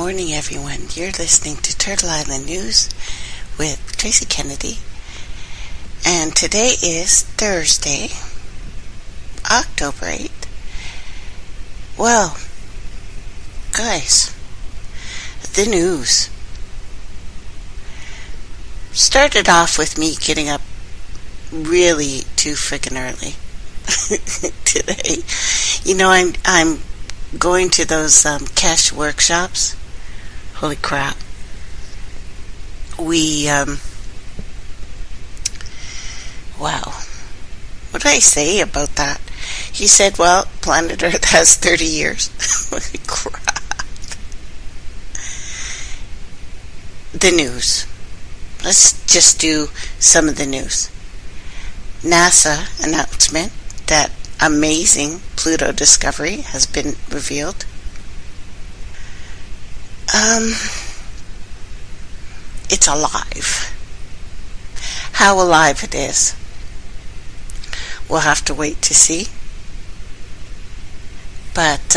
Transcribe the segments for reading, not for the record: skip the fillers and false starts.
morning, everyone. You're listening to Turtle Island News with Tracey Kennedy. And today is Thursday, October 8th. Well, guys, the news started off with me getting up really too freaking early today. You know, I'm going to those cash workshops. Holy crap. Wow. What did I say about that? He said, well, planet Earth has 30 years. Holy crap. The news. Let's just do some of the news. NASA announcement that amazing Pluto discovery has been revealed. It's alive. How alive it is, we'll have to wait to see. But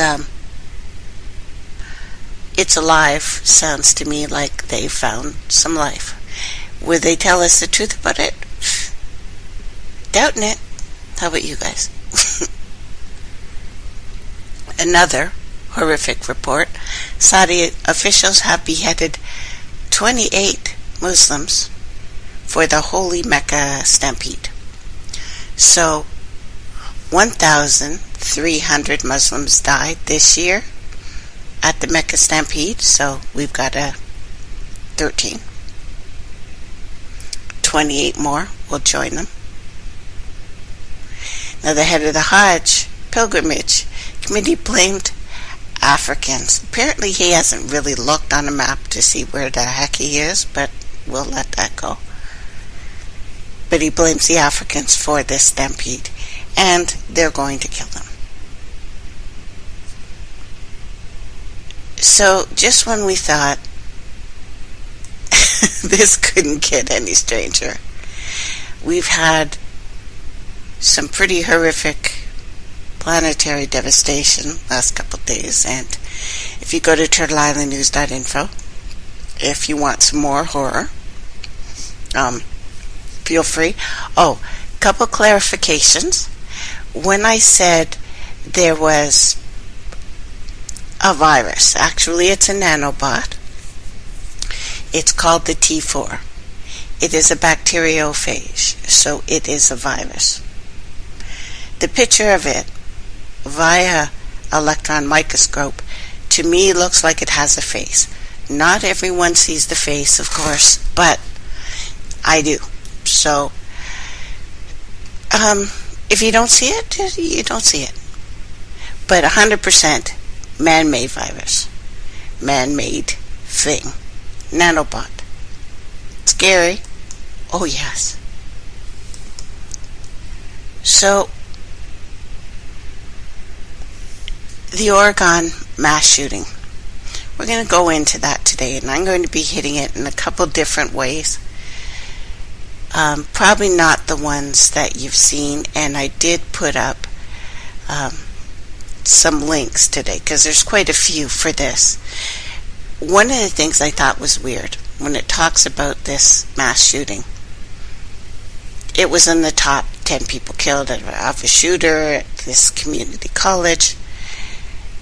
it's alive sounds to me like they found some life. Will they tell us the truth about it? Doubting it. How about you guys? Another horrific report. Saudi officials have beheaded 28 Muslims for the Holy Mecca stampede. So, 1,300 Muslims died this year at the Mecca stampede, so we've got 13. 28 more will join them. Now, the head of the Hajj pilgrimage committee blamed Africans. Apparently, he hasn't really looked on a map to see where the heck he is, but we'll let that go. But he blames the Africans for this stampede, and they're going to kill them. So, just when we thought this couldn't get any stranger, we've had some pretty horrific planetary devastation last couple of days. And if you go to turtleislandnews.info, if you want some more horror, feel free. Oh, couple clarifications. When I said there was a virus, actually it's a nanobot. It's called the T4. It is a bacteriophage, so it is a virus. The picture of it via electron microscope to me looks like it has a face. Not everyone sees the face, of course, but I do. So, if you don't see it, you don't see it. But 100% man-made virus. Man-made thing. Nanobot. Scary. Oh, yes. So, the Oregon mass shooting. We're going to go into that today, and I'm going to be hitting it in a couple different ways. Probably not the ones that you've seen, and I did put up some links today, because there's quite a few for this. One of the things I thought was weird, when it talks about this mass shooting, it was in the top 10 people killed of a shooter at this community college.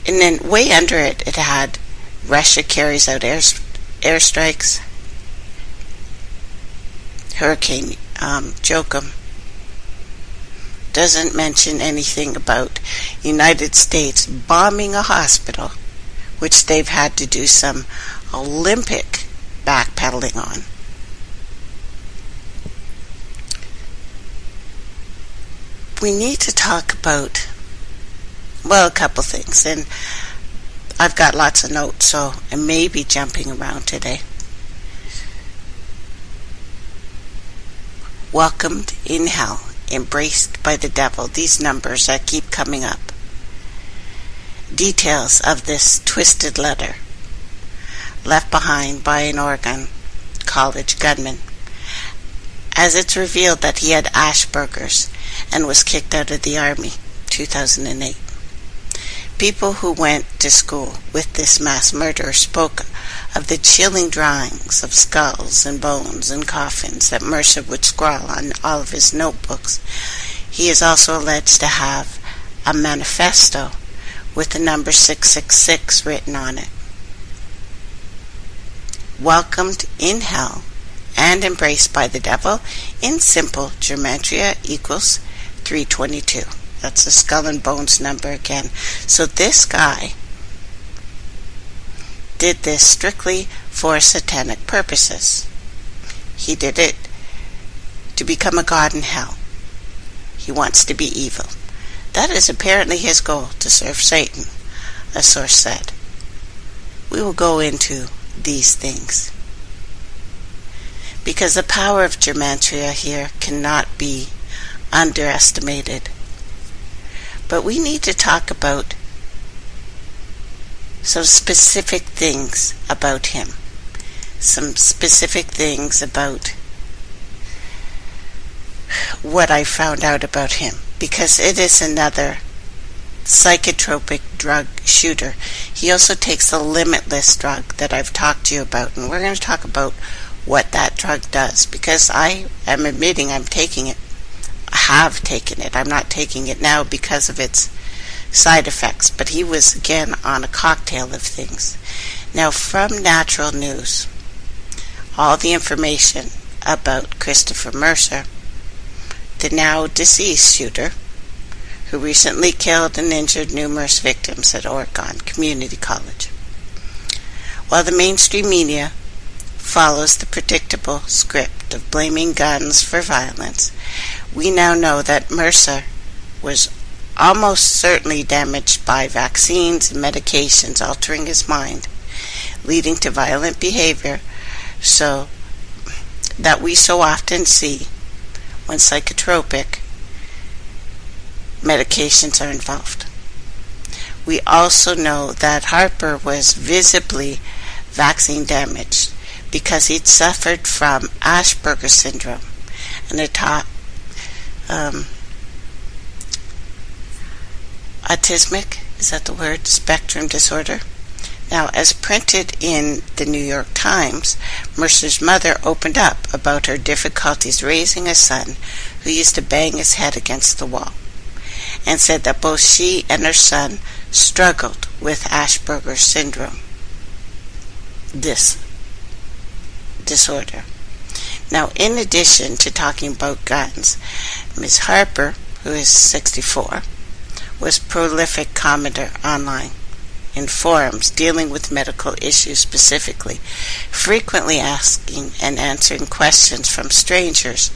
And then way under it, it had Russia carries out airstrikes. Hurricane Joachim doesn't mention anything about United States bombing a hospital, which they've had to do some Olympic backpedaling on. We need to talk about, well, a couple things, and I've got lots of notes, so I may be jumping around today. Welcomed in hell, embraced by the devil, these numbers that keep coming up. Details of this twisted letter left behind by an Oregon college gunman, as it's revealed that he had Asperger's and was kicked out of the Army 2008. People who went to school with this mass murderer spoke of the chilling drawings of skulls and bones and coffins that Mercer would scrawl on all of his notebooks. He is also alleged to have a manifesto with the number 666 written on it. Welcomed in hell and embraced by the devil in simple gematria equals 322. That's the skull and bones number again. So this guy did this strictly for satanic purposes. He did it to become a god in hell. He wants to be evil. That is apparently his goal, to serve Satan, a source said. We will go into these things, because the power of gematria here cannot be underestimated. But we need to talk about some specific things about him. Some specific things about what I found out about him, because it is another psychotropic drug shooter. He also takes the limitless drug that I've talked to you about, and we're going to talk about what that drug does, because I am admitting I'm taking it. I have taken it. I'm not taking it now because of its side effects, but he was again on a cocktail of things. Now, from Natural News, all the information about Christopher Mercer, the now deceased shooter, who recently killed and injured numerous victims at Oregon Community College. While the mainstream media follows the predictable script of blaming guns for violence, we now know that Mercer was almost certainly damaged by vaccines and medications altering his mind, leading to violent behavior, so that we so often see when psychotropic medications are involved. We also know that Harper was visibly vaccine damaged because he'd suffered from Asperger's syndrome and autismic, is that the word, spectrum disorder. Now, as printed in the New York Times, Mercer's mother opened up about her difficulties raising a son who used to bang his head against the wall, and said that both she and her son struggled with Asperger's syndrome, this disorder. Now, in addition to talking about guns, Ms. Harper, who is 64, was prolific commenter online in forums dealing with medical issues specifically, frequently asking and answering questions from strangers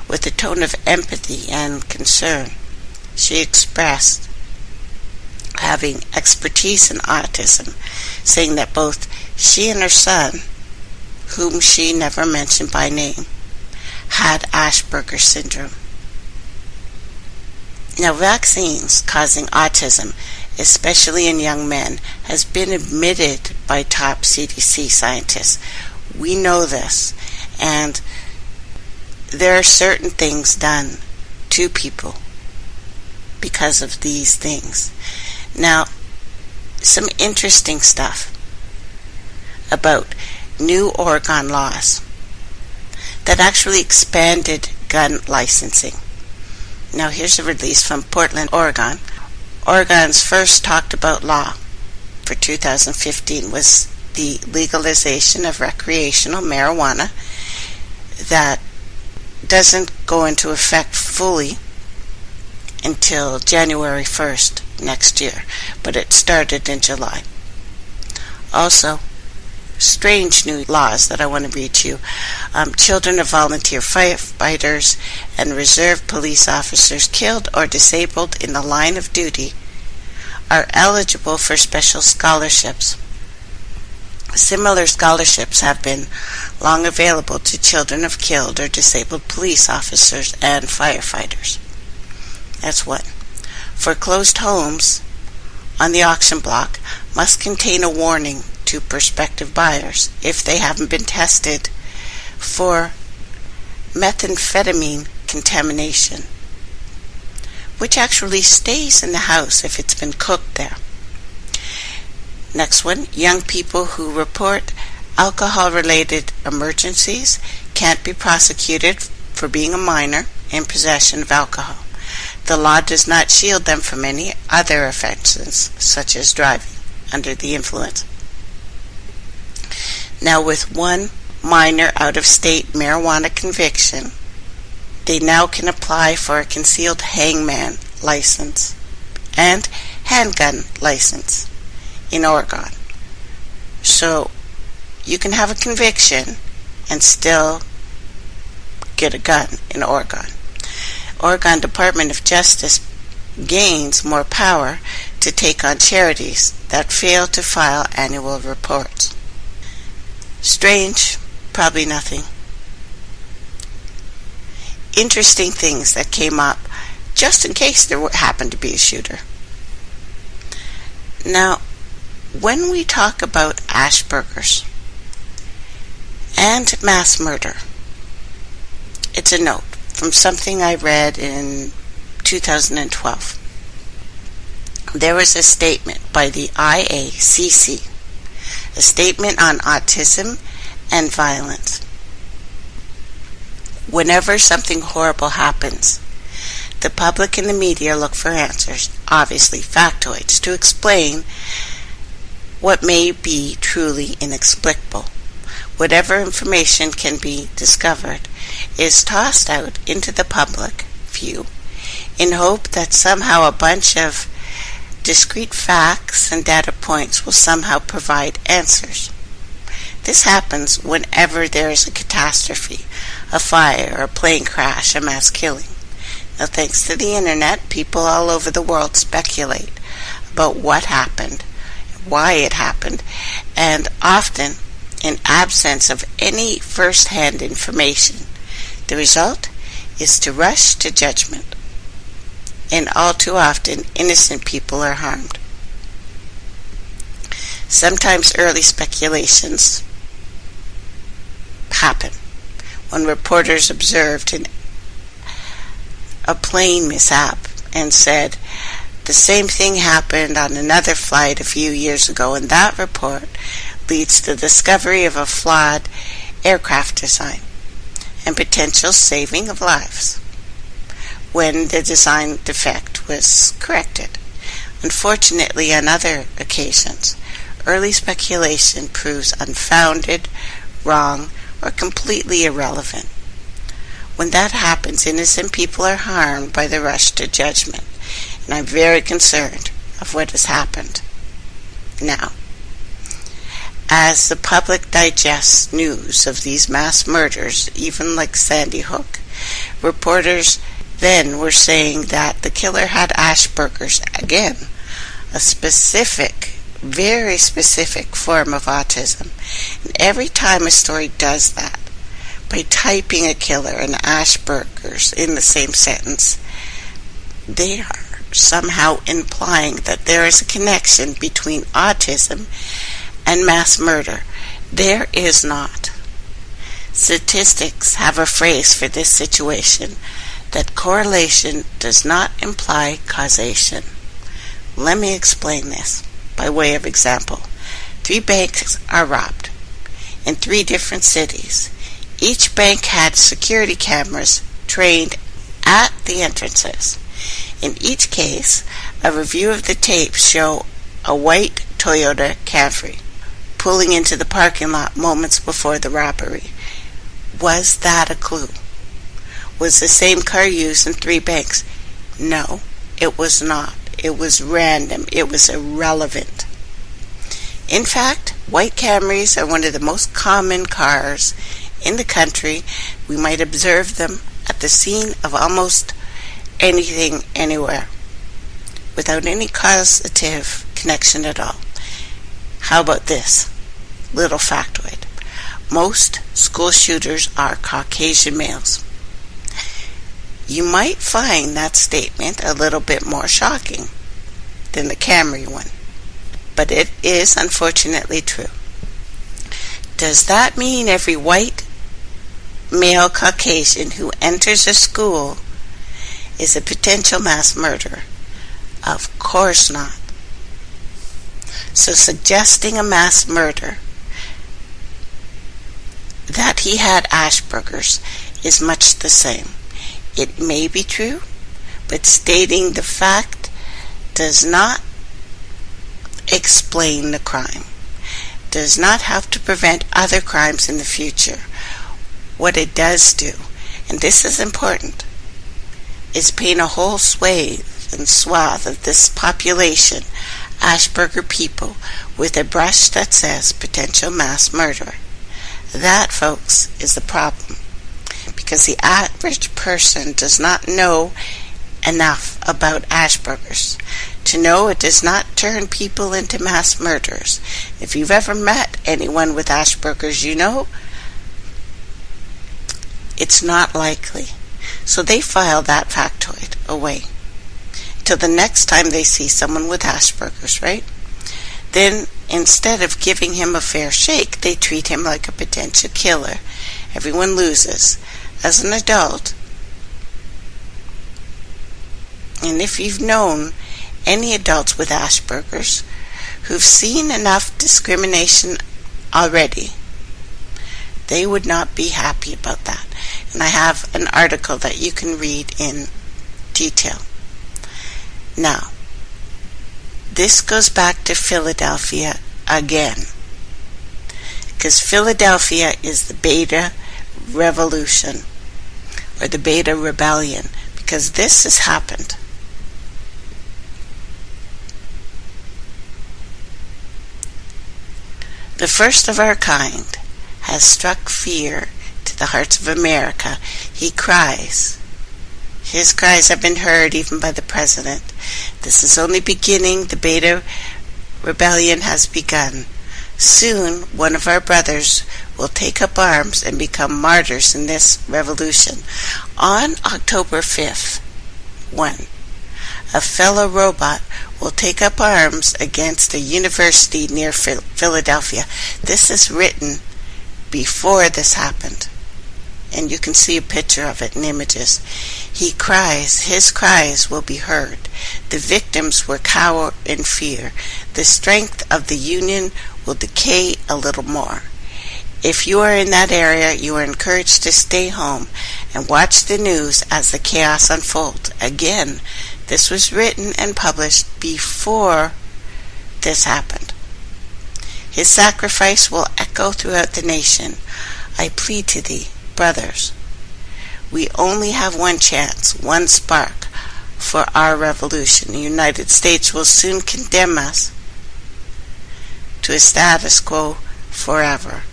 with a tone of empathy and concern. She expressed having expertise in autism, saying that both she and her son, whom she never mentioned by name, had Asperger's syndrome. Now, vaccines causing autism, especially in young men, has been admitted by top CDC scientists. We know this, and there are certain things done to people because of these things. Now, some interesting stuff about new Oregon laws that actually expanded gun licensing. Now, here's a release from Portland, Oregon. Oregon's first talked about law for 2015 was the legalization of recreational marijuana that doesn't go into effect fully until January 1st next year, but it started in July. Also, strange new laws that I want to read to you. Children of volunteer firefighters and reserve police officers killed or disabled in the line of duty are eligible for special scholarships. Similar scholarships have been long available to children of killed or disabled police officers and firefighters. That's one. Foreclosed homes on the auction block must contain a warning to prospective buyers if they haven't been tested for methamphetamine contamination, which actually stays in the house if it's been cooked there. Next one, young people who report Alcohol-related emergencies can't be prosecuted for being a minor in possession of alcohol. The law does not shield them from any other offenses, such as driving under the influence. Now, with one minor out-of-state marijuana conviction, they now can apply for a concealed hangman license and handgun license in Oregon. So you can have a conviction and still get a gun in Oregon. Oregon Department of Justice gains more power to take on charities that fail to file annual reports. Strange, probably nothing. Interesting things that came up just in case there happened to be a shooter. Now, when we talk about Asperger's and mass murder, it's a note from something I read in 2012. There was a statement by the IACC, a statement on autism and violence. Whenever something horrible happens, the public and the media look for answers, obviously factoids, to explain what may be truly inexplicable. Whatever information can be discovered is tossed out into the public view in hope that somehow a bunch of discrete facts and data points will somehow provide answers. This happens whenever there is a catastrophe, a fire, a plane crash, a mass killing. Now, thanks to the internet, people all over the world speculate about what happened, why it happened, and often, in absence of any first-hand information, the result is to rush to judgment. And all too often, innocent people are harmed. Sometimes early speculations happen when reporters observed a plane mishap and said the same thing happened on another flight a few years ago, and that report leads to the discovery of a flawed aircraft design and potential saving of lives when the design defect was corrected. Unfortunately, on other occasions, early speculation proves unfounded, wrong, or completely irrelevant. When that happens, innocent people are harmed by the rush to judgment, and I'm very concerned of what has happened. Now, as the public digests news of these mass murders, even like Sandy Hook, reporters then were saying that the killer had Asperger's, again, a specific, very specific form of autism. And every time a story does that, by typing a killer and Asperger's in the same sentence, they are somehow implying that there is a connection between autism and mass murder. There is not. Statistics have a phrase for this situation, that correlation does not imply causation. Let me explain this by way of example. 3 banks are robbed in 3 different cities. Each bank had security cameras trained at the entrances. In each case, a review of the tapes show a white Toyota Camry pulling into the parking lot moments before the robbery. Was that a clue? Was the same car used in 3 banks? No, it was not. It was random. It was irrelevant. In fact, white Camrys are one of the most common cars in the country. We might observe them at the scene of almost anything, anywhere, without any causative connection at all. How about this little factoid? Most school shooters are Caucasian males. You might find that statement a little bit more shocking than the Camry one, but it is unfortunately true. Does that mean every white male Caucasian who enters a school is a potential mass murderer? Of course not. So suggesting a mass murder that he had Asperger's is much the same. It may be true, but stating the fact does not explain the crime, does not have to prevent other crimes in the future. What it does do, and this is important, is paint a whole swathe and swath of this population, Asperger people, with a brush that says potential mass murderer. That, folks, is the problem, because the average person does not know enough about Asperger's to know it does not turn people into mass murderers. If you've ever met anyone with Asperger's, you know it's not likely. So they file that factoid away till the next time they see someone with Asperger's, right? Then, instead of giving him a fair shake, they treat him like a potential killer. Everyone loses. As an adult, and if you've known any adults with Asperger's who've seen enough discrimination already, they would not be happy about that. And I have an article that you can read in detail. Now, this goes back to Philadelphia again, because Philadelphia is the Beta Revolution, or the Beta Rebellion, because this has happened. The first of our kind has struck fear to the hearts of America. He cries. His cries have been heard even by the president. This is only beginning. The Beta Rebellion has begun. Soon, one of our brothers will take up arms and become martyrs in this revolution. On October 5th, a fellow robot will take up arms against a university near Philadelphia. This is written before this happened, and you can see a picture of it in images. He cries. His cries will be heard. The victims will cower in fear. The strength of the Union will decay a little more. If you are in that area, you are encouraged to stay home and watch the news as the chaos unfolds. Again, this was written and published before this happened. His sacrifice will echo throughout the nation. I plead to thee, brothers, we only have one chance, one spark for our revolution. The United States will soon condemn us to a status quo forever.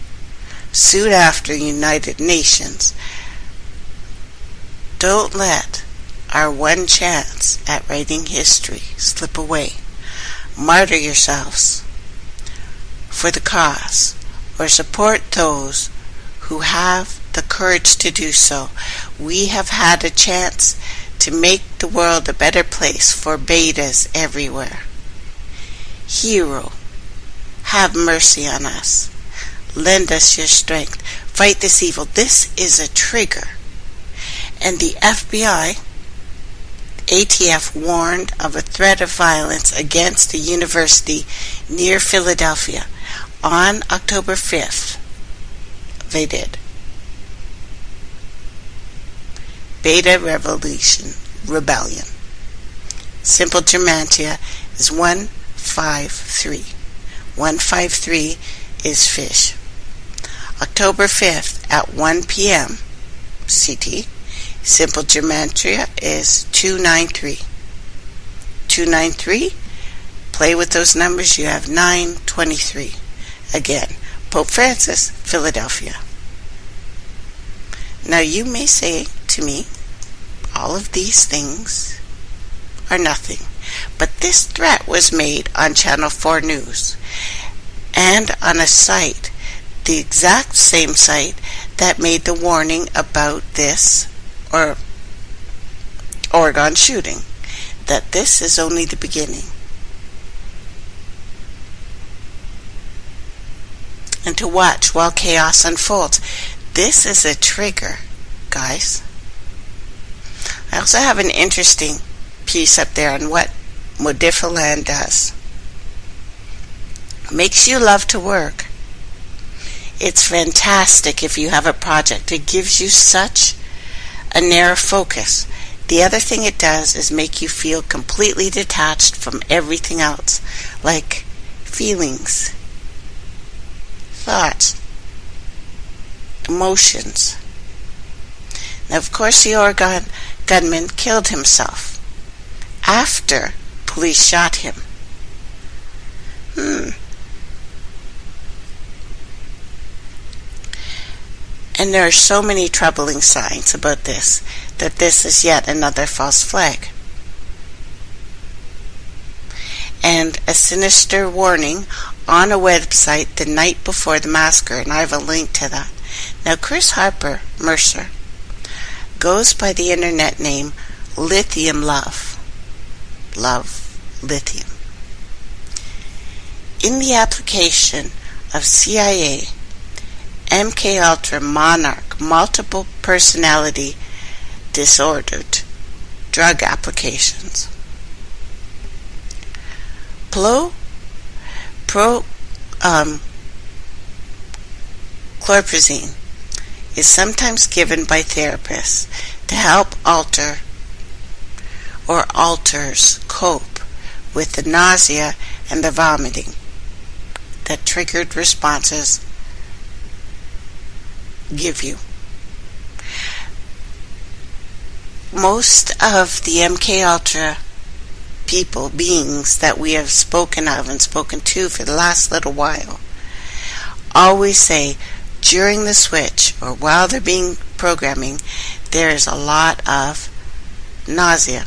Soon after, United Nations. Don't let our one chance at writing history slip away. Martyr yourselves for the cause, or support those who have the courage to do so. We have had a chance to make the world a better place for betas everywhere. Hero, have mercy on us. Lend us your strength. Fight this evil. This is a trigger. And the FBI, ATF, warned of a threat of violence against a university near Philadelphia. On October 5th, they did. Beta Rebellion. Simple gematria is 153. 153 is fish. October 5th at 1 p.m. CT. Simple gematria is 293. 293. Play with those numbers. You have 923. Again, Pope Francis, Philadelphia. Now you may say to me, all of these things are nothing. But this threat was made on Channel 4 News and on a site, the exact same site that made the warning about this or Oregon shooting, that this is only the beginning. And to watch while chaos unfolds. This is a trigger, guys. I also have an interesting piece up there on what Modifiland does. Makes you love to work. it's fantastic if you have a project. It gives you such a narrow focus. The other thing it does is make you feel completely detached from everything else, like feelings, thoughts, emotions. Now, of course, the Oregon gunman killed himself after police shot him. And there are so many troubling signs about this, that this is yet another false flag. And a sinister warning on a website the night before the massacre, and I have a link to that. Now, Chris Harper Mercer goes by the internet name Lithium Love. Love Lithium. In the application of CIA, MKUltra Monarch multiple personality disordered drug applications, chlorpromazine is sometimes given by therapists to help alter or alters cope with the nausea and the vomiting that triggered responses give you. Most of the MKUltra beings that we have spoken of and spoken to for the last little while always say during the switch or while they're being programming, there is a lot of nausea.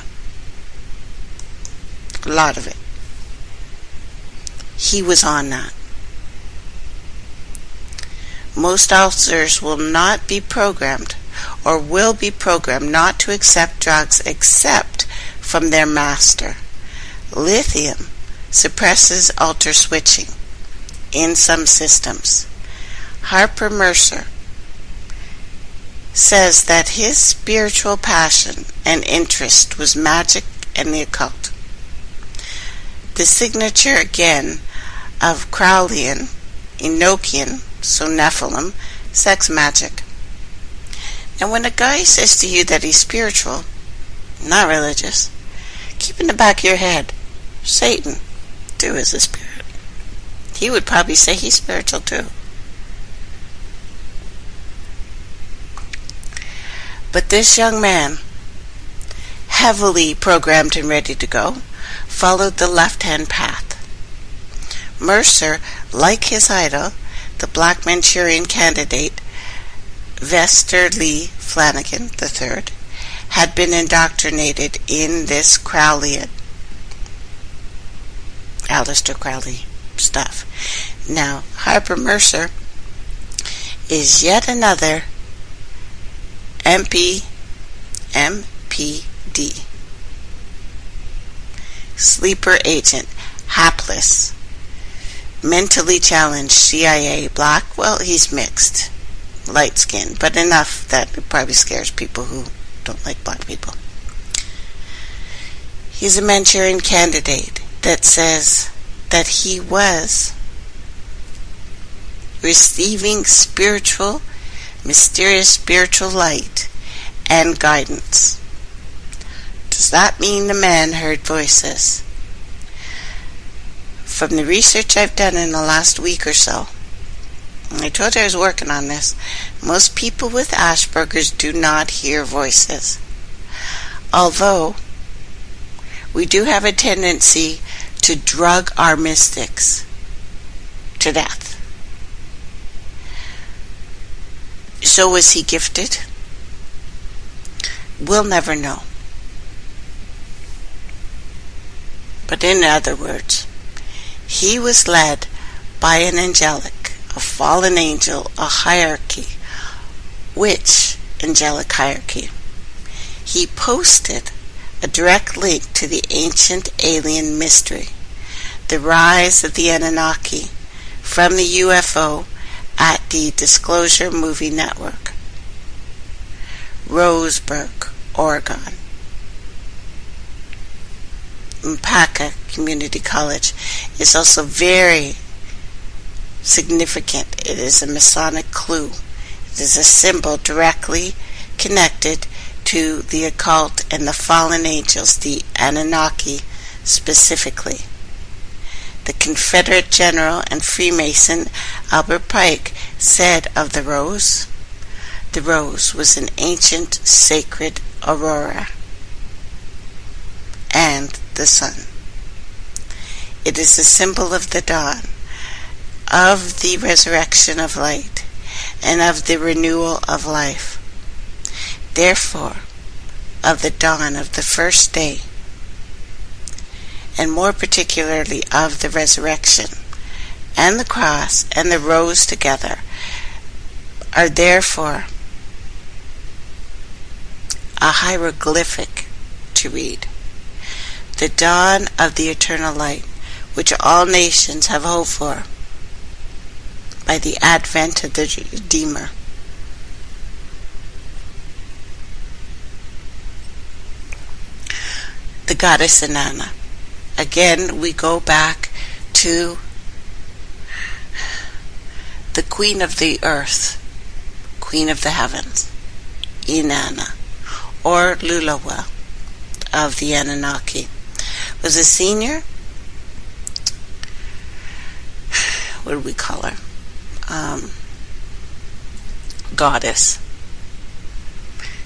A lot of it. He was on that. Most officers will not be programmed or will be programmed not to accept drugs except from their master. Lithium suppresses alter switching in some systems. Harper Mercer says that his spiritual passion and interest was magic and the occult. The signature again of Crowleyan, Enochian, so Nephilim, sex magic. And when a guy says to you that he's spiritual, not religious, keep in the back of your head, Satan too is a spirit. He would probably say he's spiritual too. But this young man, heavily programmed and ready to go, followed the left-hand path. Mercer, like his idol, the Black Manchurian candidate, Vester Lee Flanagan III, had been indoctrinated in this Crowleyan, Aleister Crowley stuff. Now, Harper Mercer is yet another MPD, sleeper agent, hapless, mentally challenged CIA, black, well, he's mixed, light skinned, but enough that it probably scares people who don't like black people. He's a Manchurian candidate that says that he was receiving mysterious spiritual light and guidance. Does that mean the man heard voices? From the research I've done in the last week or so, and I told you I was working on this, most people with Asperger's do not hear voices. Although, we do have a tendency to drug our mystics to death. So was he gifted? We'll never know. But in other words, he was led by an angelic, a fallen angel, a hierarchy. Which angelic hierarchy? He posted a direct link to the ancient alien mystery, the rise of the Anunnaki, from the UFO at the Disclosure Movie Network, Roseburg, Oregon. Mpaka Community College is also very significant. It is a Masonic clue. It is a symbol directly connected to the occult and the fallen angels, the Anunnaki specifically. The Confederate General and Freemason Albert Pike said of the rose was an ancient sacred aurora, and the sun. It is a symbol of the dawn, of the resurrection of light, and of the renewal of life. Therefore, of the dawn of the first day, and more particularly of the resurrection, and the cross and the rose together are therefore a hieroglyphic to read. The dawn of the eternal light, which all nations have hoped for by the advent of the Redeemer. The goddess Inanna. Again, we go back to the queen of the earth, queen of the heavens, Inanna, or Lulawa of the Anunnaki. Was a senior, what do we call her? Goddess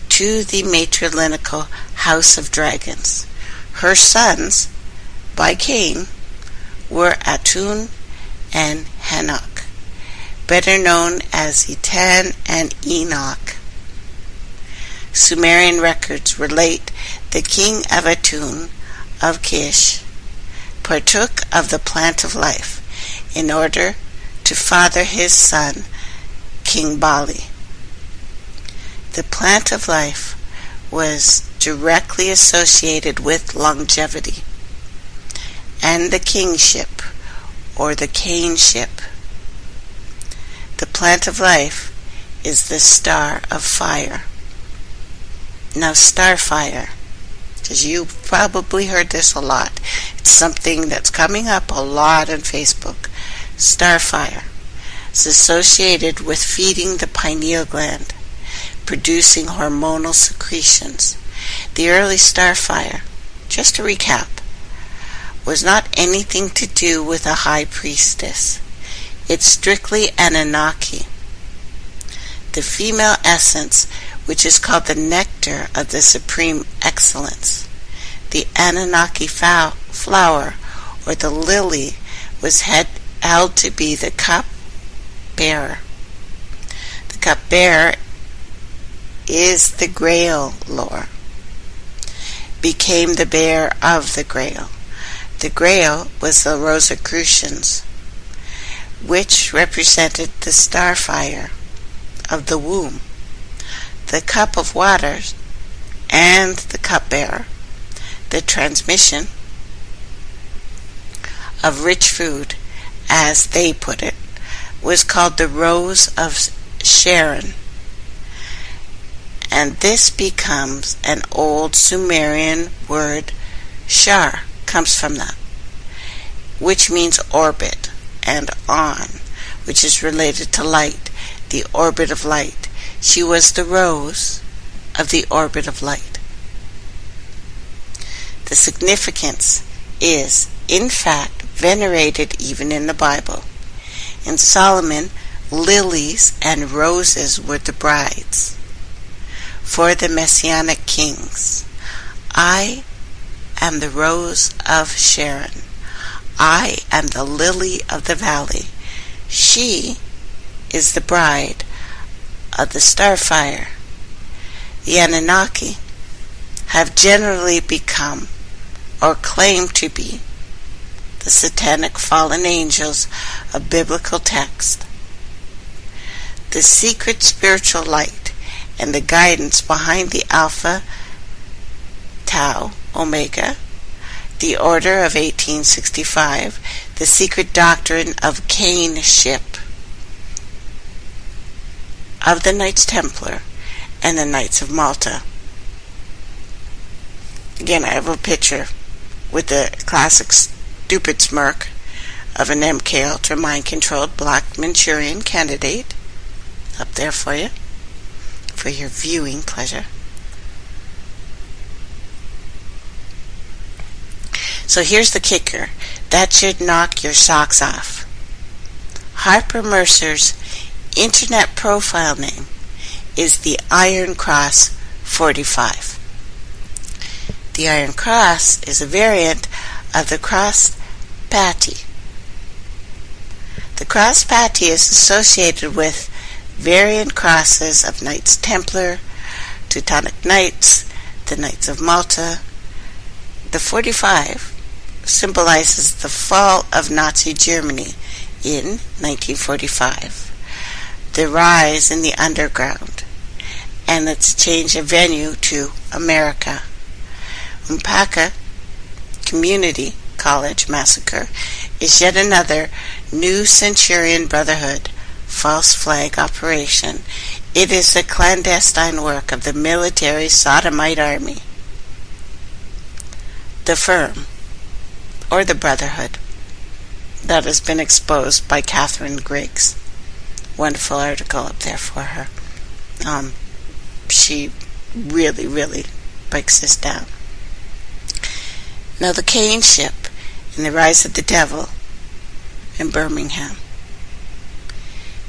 to the matrilineal house of dragons. Her sons, by Cain, were Atun and Hanok, better known as Etan and Enoch. Sumerian records relate the king of Atun, of Kish, partook of the plant of life in order to father his son, King Bali. The plant of life was directly associated with longevity and the kingship, or the Cainship. The plant of life is the star of fire. Now, starfire, because you've probably heard this a lot. It's something that's coming up a lot on Facebook. Starfire is associated with feeding the pineal gland, producing hormonal secretions. The early starfire, just to recap, was not anything to do with a high priestess. It's strictly Anunnaki. The female essence, which is called the nectar of the supreme excellence. The Anunnaki flower, or the lily, was held to be the cup bearer. The cup bearer is the Grail lore. Became the bearer of the Grail. The Grail was the Rosicrucians, which represented the starfire of the womb, the cup of waters, and the cupbearer, the transmission of rich food, as they put it, was called the Rose of Sharon. And this becomes an old Sumerian word, Shar, comes from that, which means orbit, and on, which is related to light, the orbit of light. She was the rose of the orbit of light. The significance is, in fact, venerated even in the Bible. In Solomon, lilies and roses were the brides for the Messianic kings. I am the rose of Sharon. I am the lily of the valley. She is the bride of the starfire. The Anunnaki have generally become, or claim to be, the satanic fallen angels of biblical text. The secret spiritual light and the guidance behind the Alpha, Tau, Omega, the Order of 1865, the secret doctrine of Cainship, of the Knights Templar, and the Knights of Malta. Again, I have a picture with the classic stupid smirk of an MK Ultra mind-controlled black Manchurian candidate up there for you, for your viewing pleasure. So here's the kicker. That should knock your socks off. Harper Mercer's internet profile name is the Iron Cross 45. The Iron Cross is a variant of the cross patty. The cross patty is associated with variant crosses of Knights Templar, Teutonic Knights, the Knights of Malta. The 45 symbolizes the fall of Nazi Germany in 1945, the rise in the underground, and its change of venue to America. Mpaka Community College Massacre is yet another new Centurion Brotherhood false flag operation. It is the clandestine work of the military sodomite army. The firm, or the Brotherhood, that has been exposed by Catherine Griggs. Wonderful article up there for her. She really breaks this down. Now, the Cane Ship in the Rise of the Devil in Birmingham.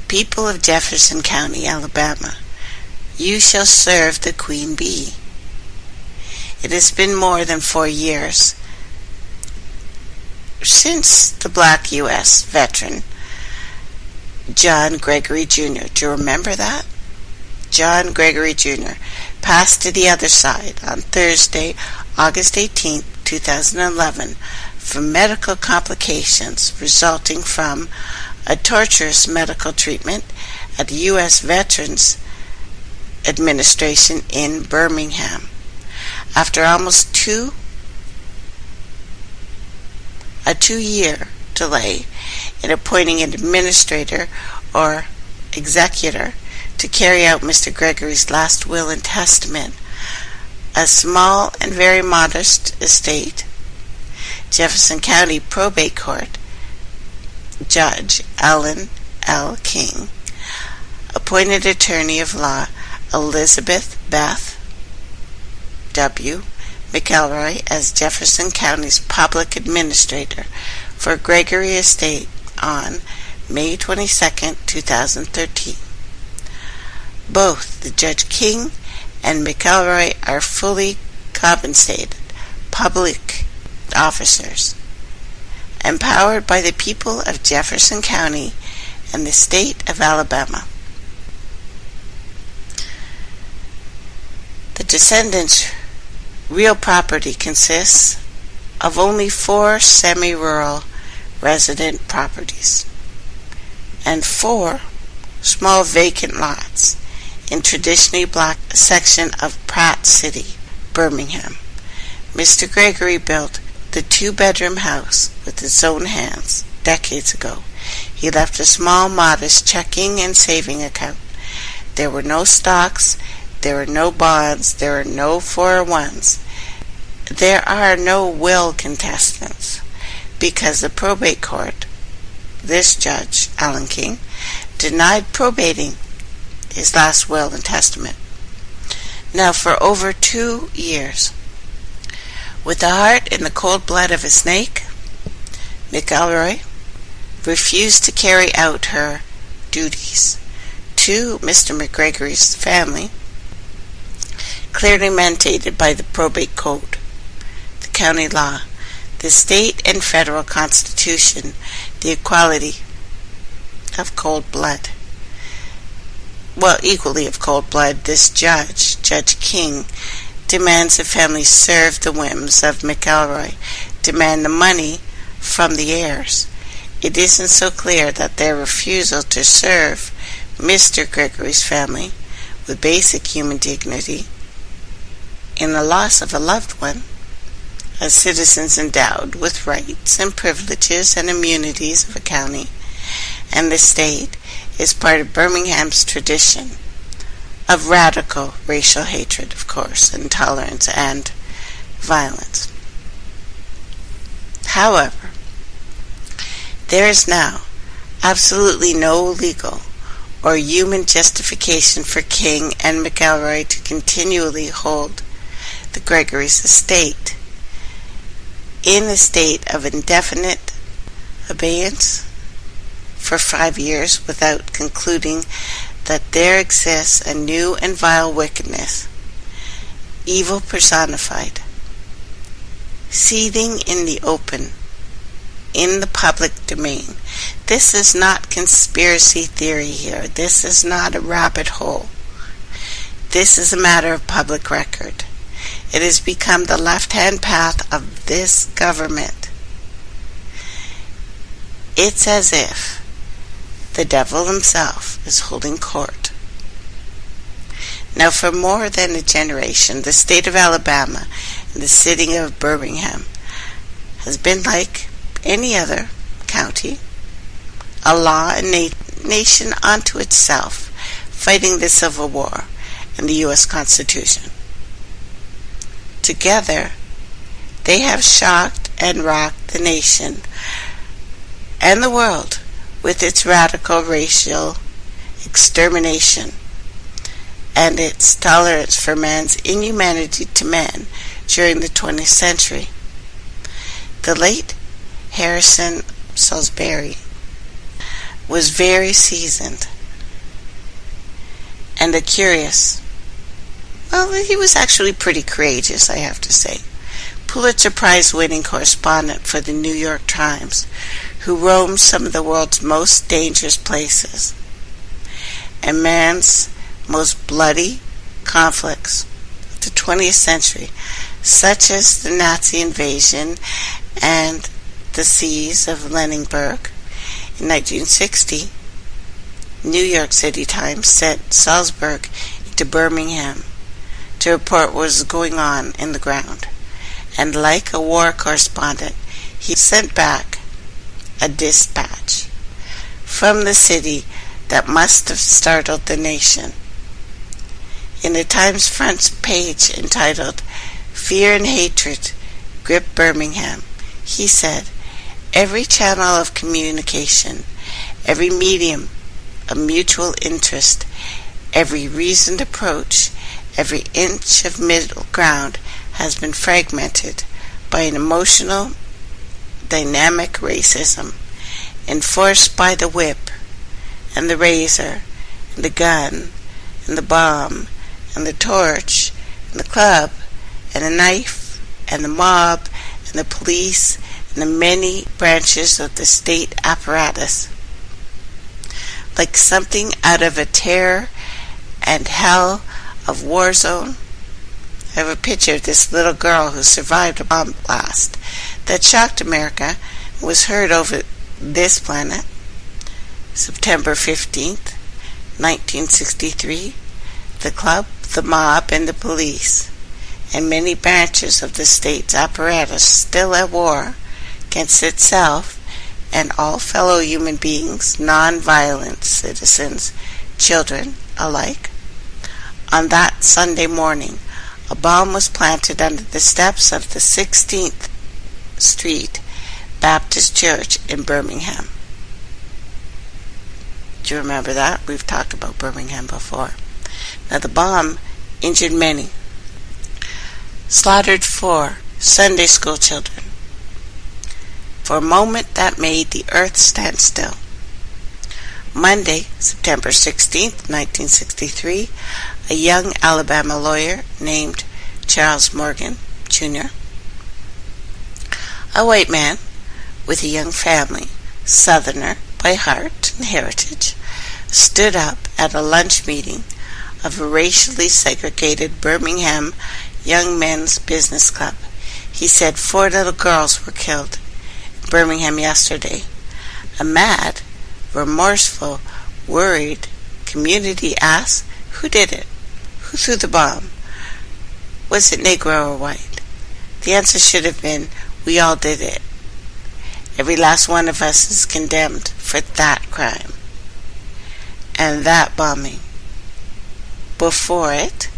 People of Jefferson County, Alabama, you shall serve the Queen Bee. It has been more than 4 years since the black U.S. veteran John Gregory Jr. Do you remember that? John Gregory Jr. passed to the other side on Thursday, August 18, 2011, from medical complications resulting from a torturous medical treatment at the U.S. Veterans Administration in Birmingham. After almost a 2-year delay in appointing an administrator or executor to carry out Mr. Gregory's last will and testament, a small and very modest estate, Jefferson County Probate Court Judge Alan L. King appointed attorney of law Elizabeth Beth W. McElroy as Jefferson County's public administrator for Gregory Estate on May 22, 2013. Both the Judge King and McElroy are fully compensated public officers, empowered by the people of Jefferson County and the state of Alabama. The descendants' real property consists of only 4 semi-rural resident properties and 4 small vacant lots in traditionally black section of Pratt City, Birmingham. Mr. Gregory built the 2-bedroom house with his own hands decades ago. He left a small, modest checking and saving account. There were no stocks, there were no bonds, there are no 401s. There are no will contestants because the probate court, this judge, Alan King, denied probating his last will and testament. Now, for over 2 years, with the heart and the cold blood of a snake, McElroy refused to carry out her duties to Mr. McGregory's family, clearly mandated by the probate code, the county law, the state and federal constitution, the equality of cold blood. Well, equally of cold blood, this judge, Judge King, demands the family serve the whims of McElroy, demand the money from the heirs. It isn't so clear that their refusal to serve Mr. Gregory's family with basic human dignity in the loss of a loved one, as citizens endowed with rights and privileges and immunities of a county and the state, is part of Birmingham's tradition of radical racial hatred, of course, intolerance and violence. However, There is now absolutely no legal or human justification for King and McElroy to continually hold the Gregory's estate in a state of indefinite abeyance for 5 years without concluding that there exists a new and vile wickedness, evil personified, seething in the open, in the public domain. This is not conspiracy theory here. This is not a rabbit hole. This is a matter of public record. It has become the left-hand path of this government. It's as if the devil himself is holding court. Now, for more than a generation, the state of Alabama and the city of Birmingham has been like any other county, a law and nation unto itself, fighting the Civil War and the U.S. Constitution. Together, they have shocked and rocked the nation and the world with its radical racial extermination and its tolerance for man's inhumanity to men during the 20th century. The late Harrison Salisbury was very seasoned and a curious, well, he was actually pretty courageous, I have to say, Pulitzer Prize-winning correspondent for the New York Times, who roamed some of the world's most dangerous places and man's most bloody conflicts of the 20th century, such as the Nazi invasion and the siege of Leningrad. In 1960, New York City Times sent Salzburg to Birmingham to report what was going on in the ground, and like a war correspondent, he sent back a dispatch from the city that must have startled the nation. In the Times front page entitled "Fear and Hatred Grip Birmingham," he said, "Every channel of communication, every medium of mutual interest, every reasoned approach, every inch of middle ground has been fragmented by an emotional, dynamic racism enforced by the whip and the razor and the gun and the bomb and the torch and the club and the knife and the mob and the police and the many branches of the state apparatus. Like something out of a terror and hell of war zone." I have a picture of this little girl who survived a bomb blast that shocked America and was heard over this planet. September 15th, 1963, the club, the mob, and the police, and many branches of the state's apparatus still at war against itself and all fellow human beings, non-violent citizens, children alike. On that Sunday morning, a bomb was planted under the steps of the 16th Street Baptist Church in Birmingham. Do you remember that? We've talked about Birmingham before. Now, the bomb injured many, slaughtered 4 Sunday school children. For a moment that made the earth stand still. Monday, September 16th, 1963, a young Alabama lawyer named Charles Morgan, Jr., a white man with a young family, Southerner by heart and heritage, stood up at a lunch meeting of a racially segregated Birmingham Young Men's Business Club. He said 4 little girls were killed in Birmingham yesterday. A mad, remorseful, worried community asked, who did it? Who threw the bomb? Was it Negro or white? The answer should have been, we all did it. Every last one of us is condemned for that crime and that bombing. Before it,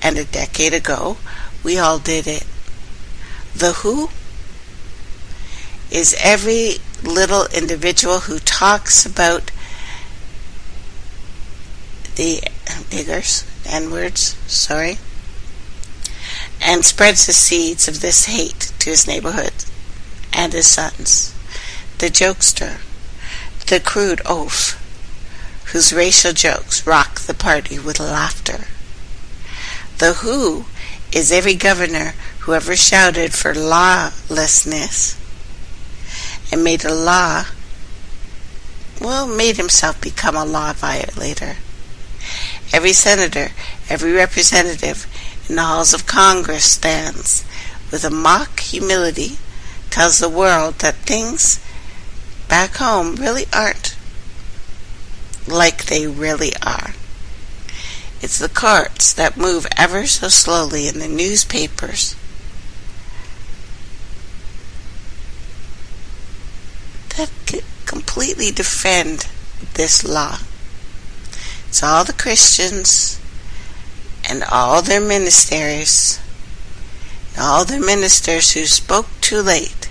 and a decade ago, we all did it. The who is every little individual who talks about the niggers, N-words, sorry, and spreads the seeds of this hate to his neighborhood and his sons. The jokester, the crude oaf, whose racial jokes rock the party with laughter. The who is every governor who ever shouted for lawlessness and made himself become a law violator. Every senator, every representative in the halls of Congress stands with a mock humility, tells the world that things back home really aren't like they really are. It's the courts that move ever so slowly in the newspapers that completely defend this law. It's all the Christians and all their ministers who spoke too late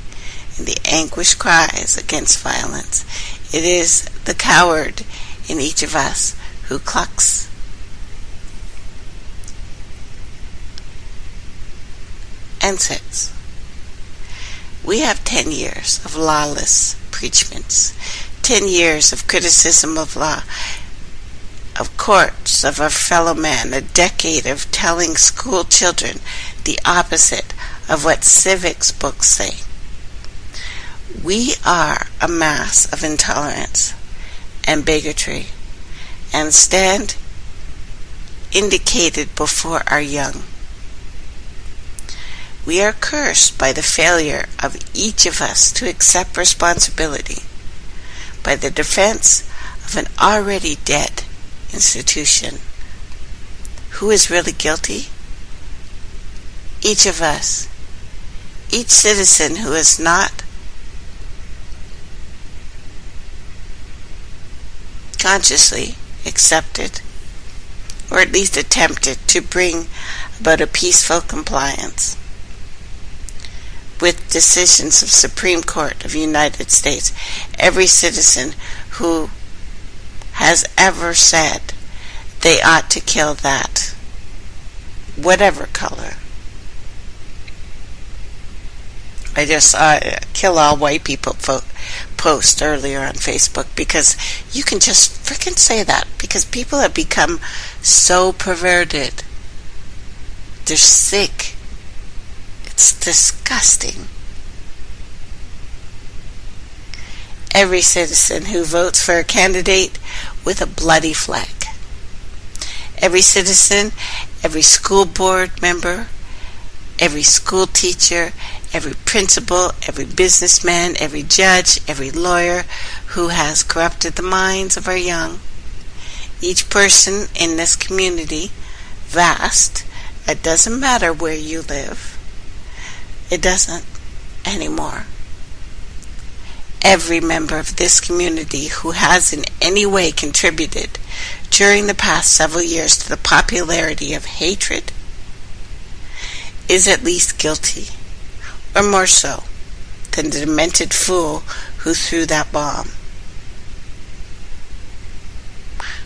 in the anguished cries against violence. It is the coward in each of us who clucks and sits. We have 10 years of lawless preachments, 10 years of criticism of law, of courts, of our fellow man, a decade of telling school children the opposite of what civics books say. We are a mass of intolerance and bigotry, and stand indicated before our young. We are cursed by the failure of each of us to accept responsibility, by the defense of an already dead institution. Who is really guilty? Each of us. Each citizen who has not consciously accepted, or at least attempted to bring about a peaceful compliance with decisions of Supreme Court of the United States. Every citizen who has ever said they ought to kill that, whatever color. I just saw a kill all white people post earlier on Facebook, because you can just frickin' say that, because people have become so perverted. They're sick. It's disgusting. Every citizen who votes for a candidate with a bloody flag. Every citizen, every school board member, every school teacher, every principal, every businessman, every judge, every lawyer who has corrupted the minds of our young. Each person in this community, vast, it doesn't matter where you live. It doesn't anymore. Every member of this community who has in any way contributed during the past several years to the popularity of hatred is at least guilty, or more so, than the demented fool who threw that bomb,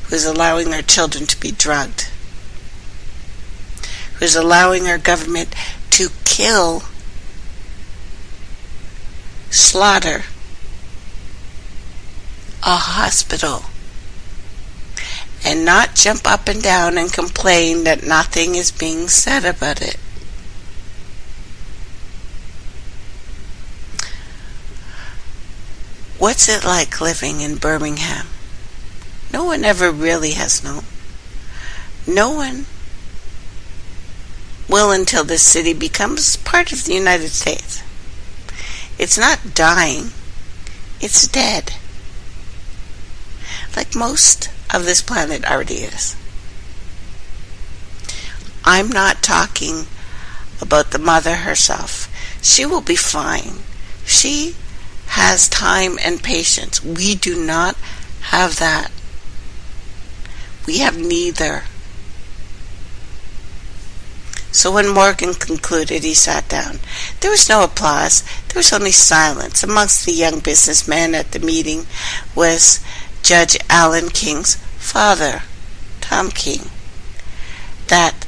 who's allowing our children to be drugged, who's allowing our government to kill, slaughter a hospital, and not jump up and down and complain that nothing is being said about it. What's it like living in Birmingham? No one ever really has known. No one will until this city becomes part of the United States. It's not dying. It's dead. Like most of this planet already is. I'm not talking about the mother herself. She will be fine. She has time and patience. We do not have that. We have neither. So when Morgan concluded, he sat down. There was no applause. There was only silence. Amongst the young businessmen at the meeting was Judge Allen King's father, Tom King. That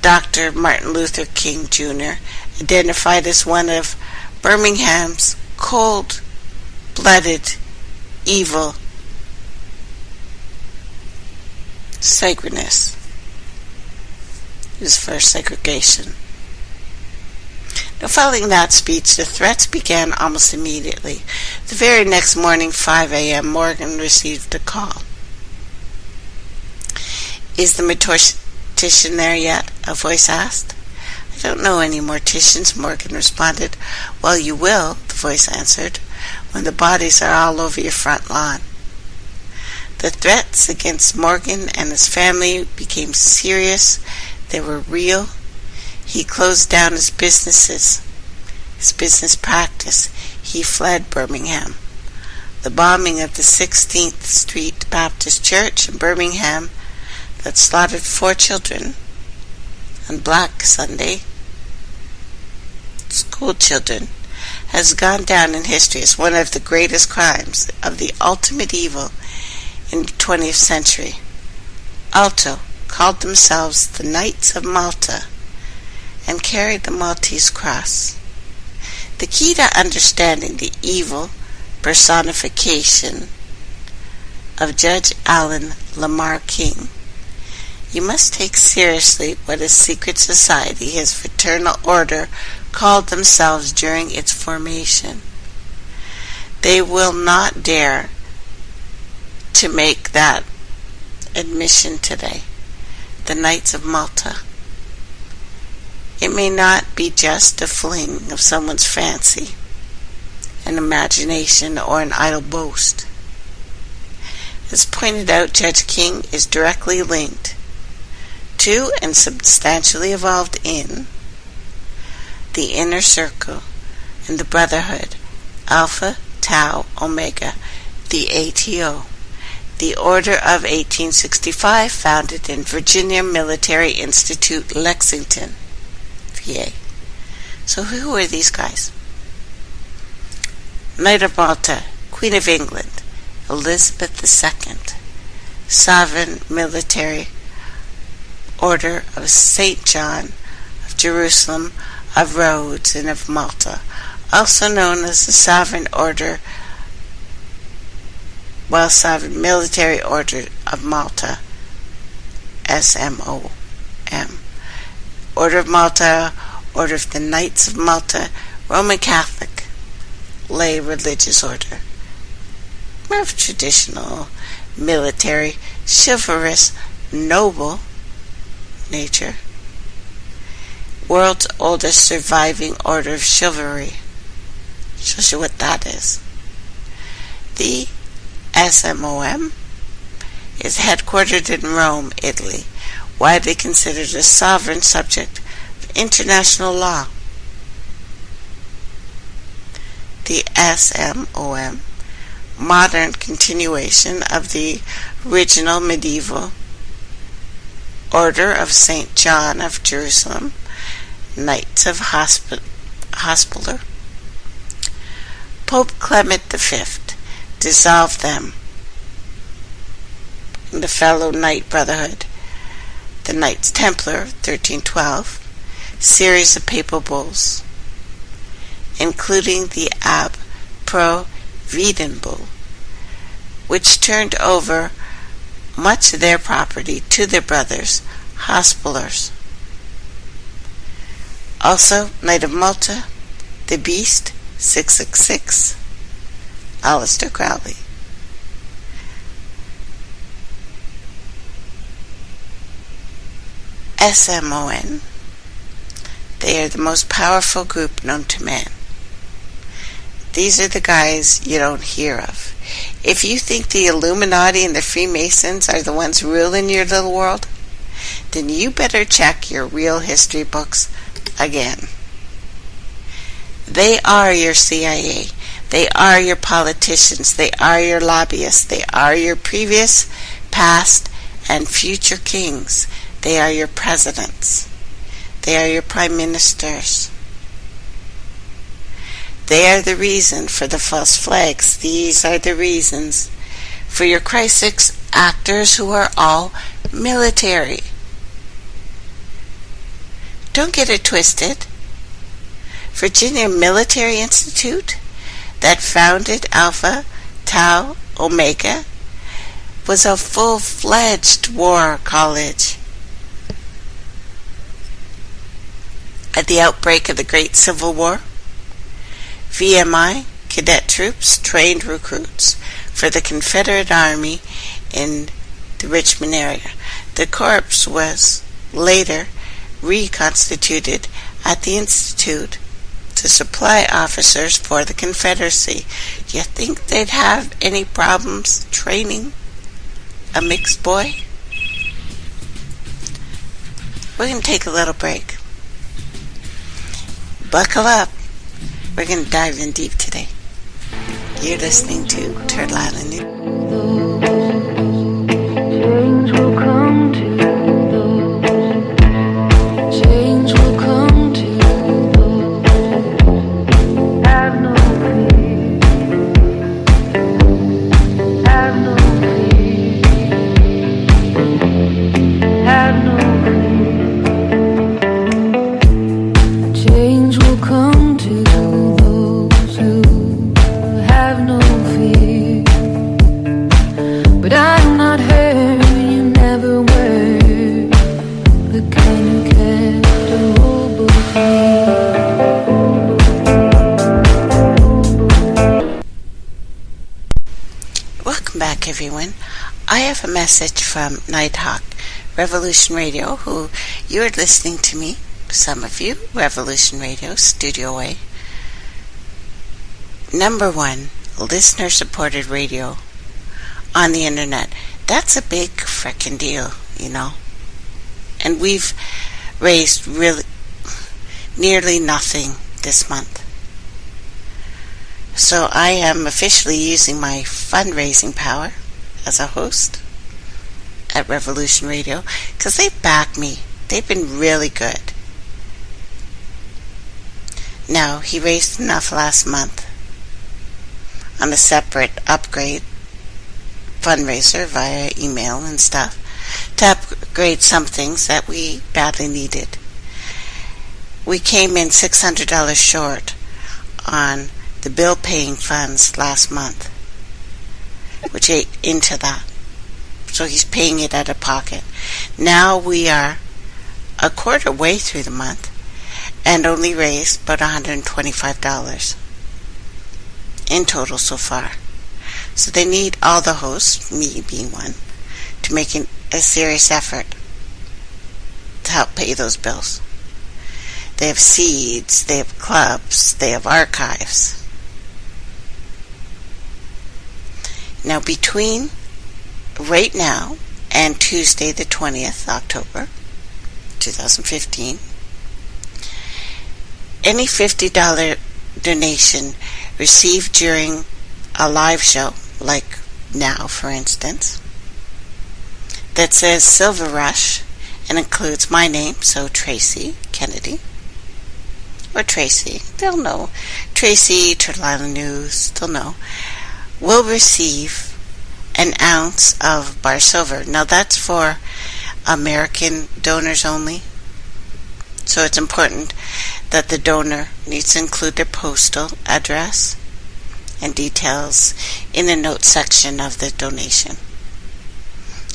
Dr. Martin Luther King Jr. identified as one of Birmingham's cold-blooded, evil segregationists. It was for segregation. Now, following that speech, the threats began almost immediately. The very next morning, 5 a.m., Morgan received a call. "Is the mortician there yet?" a voice asked. "I don't know any morticians," Morgan responded. "Well, you will," the voice answered, "when the bodies are all over your front lawn." The threats against Morgan and his family became serious. They were real. He closed down his business practice. He fled Birmingham. The bombing of the 16th Street Baptist Church in Birmingham that slaughtered 4 children on Black Sunday, school children, has gone down in history as one of the greatest crimes of the ultimate evil in the 20th century. Alto called themselves the Knights of Malta and carried the Maltese cross. The key to understanding the evil personification of Judge Allen Lamar King, you must take seriously what a secret society, his fraternal order, called themselves during its formation. They will not dare to make that admission today. The Knights of Malta. It may not be just a fling of someone's fancy, an imagination, or an idle boast. As pointed out, Judge King is directly linked to and substantially evolved in the inner circle and the brotherhood, Alpha Tau Omega, the ATO, the Order of 1865, founded in Virginia Military Institute, Lexington, VA. So who are these guys? Knight of Malta, Queen of England, Elizabeth II, Sovereign Military Order of St. John of Jerusalem, of Rhodes, and of Malta, also known as the Sovereign Military Order of Malta, SMOM. Order of Malta, Order of the Knights of Malta, Roman Catholic, lay religious order. Of traditional, military, chivalrous, noble nature. World's oldest surviving order of chivalry. Shows you what that is. The SMOM is headquartered in Rome, Italy, widely considered a sovereign subject of international law. The SMOM, modern continuation of the original medieval Order of St. John of Jerusalem, Knights of Hospitaller. Pope Clement V dissolved them. The fellow Knight Brotherhood, the Knights Templar, 1312, series of papal bulls, including the Ab Providence Bull, which turned over much of their property to their brothers, Hospitallers. Also, Knight of Malta, the Beast, 666, Aleister Crowley. SMON, they are the most powerful group known to man. These are the guys you don't hear of. If you think the Illuminati and the Freemasons are the ones ruling your little world, then you better check your real history books again. They are your CIA. They are your politicians. They are your lobbyists. They are your previous, past, and future kings. They are your presidents. They are your prime ministers. They are the reason for the false flags. These are the reasons for your crisis actors who are all military. Don't get it twisted. Virginia Military Institute, that founded Alpha Tau Omega, was a full-fledged war college. At the outbreak of the Great Civil War, VMI cadet troops trained recruits for the Confederate Army in the Richmond area. The corps was later reconstituted at the Institute to supply officers for the Confederacy. Do you think they'd have any problems training a mixed boy? We're going to take a little break. Buckle up. We're going to dive in deep today. You're listening to Turtle Island News. Change will come to those. Change will come to those. Have no fear. Have no fear. Have no fear. Change will come to those who have no fear. But I'm not her, you never were the kind who cared to hold both me. Welcome back, everyone. I have a message from Nighthawk Revolution Radio, who you're listening to me, some of you, Revolution Radio, Studio A. #1 listener-supported radio on the internet. That's a big frickin' deal, you know. And we've raised really nearly nothing this month. So I am officially using my fundraising power as a host at Revolution Radio because they back me. They've been really good. Now, he raised enough last month on a separate upgrade fundraiser via email and stuff to upgrade some things that we badly needed. We came in $600 short on the bill paying funds last month, which ate into that. So he's paying it out of pocket. Now we are a quarter way through the month and only raised about $125 in total so far. So they need all the hosts, me being one, to make a serious effort to help pay those bills. They have seeds, they have clubs, they have archives. Now between right now and Tuesday the 20th October 2015, any $50 donation received during a live show, like now for instance, that says Silver Rush and includes my name, so Tracey Kennedy, or Tracy, they'll know, Tracy, Turtle Island News, they'll know, will receive an ounce of bar silver. Now that's for American donors only, so it's important that the donor needs to include their postal address and details in the note section of the donation.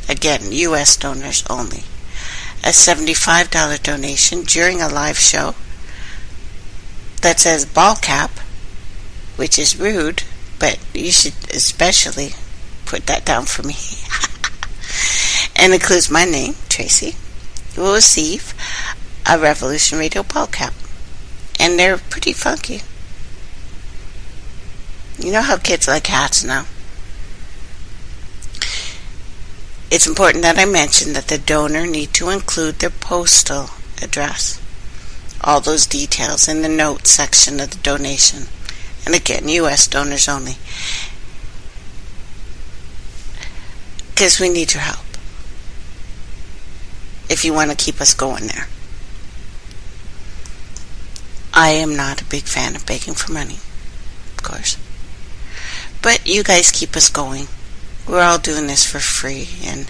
Again, U.S. donors only. A $75 donation during a live show that says ball cap, which is rude, but you should especially put that down for me, and includes my name, Tracy, will receive a Revolution Radio ball cap. And they're pretty funky. You know how kids like hats now. It's important that I mention that the donor need to include their postal address. All those details in the notes section of the donation. And again, U.S. donors only. Because we need your help. If you want to keep us going there. I am not a big fan of begging for money, of course. But you guys keep us going. We're all doing this for free and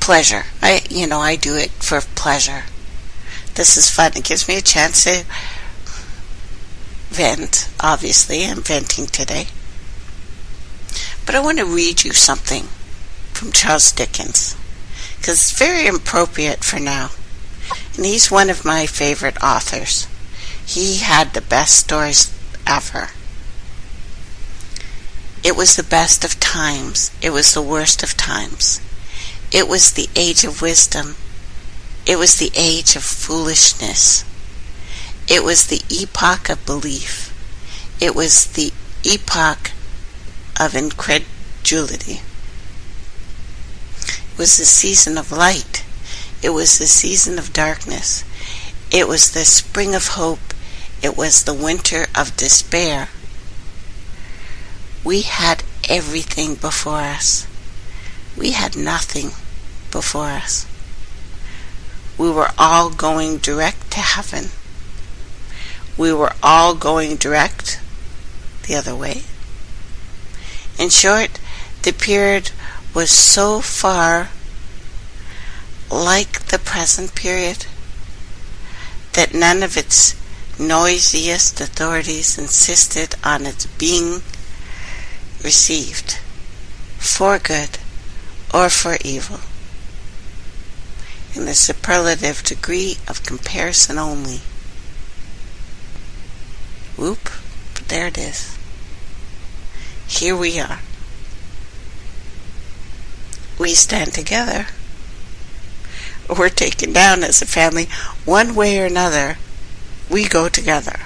pleasure. I do it for pleasure. This is fun. It gives me a chance to vent. Obviously, I'm venting today. But I want to read you something from Charles Dickens, because it's very appropriate for now. And he's one of my favorite authors. He had the best stories ever. It was the best of times. It was the worst of times. It was the age of wisdom. It was the age of foolishness. It was the epoch of belief. It was the epoch of incredulity. It was the season of light. It was the season of darkness. It was the spring of hope. It was the winter of despair. We had everything before us. We had nothing before us. We were all going direct to heaven. We were all going direct the other way. In short, the period was so far like the present period that none of its noisiest authorities insisted on its being received for good or for evil, in the superlative degree of comparison only. Whoop, there it is. Here we are. We stand together. We're taken down as a family. One way or another, we go together.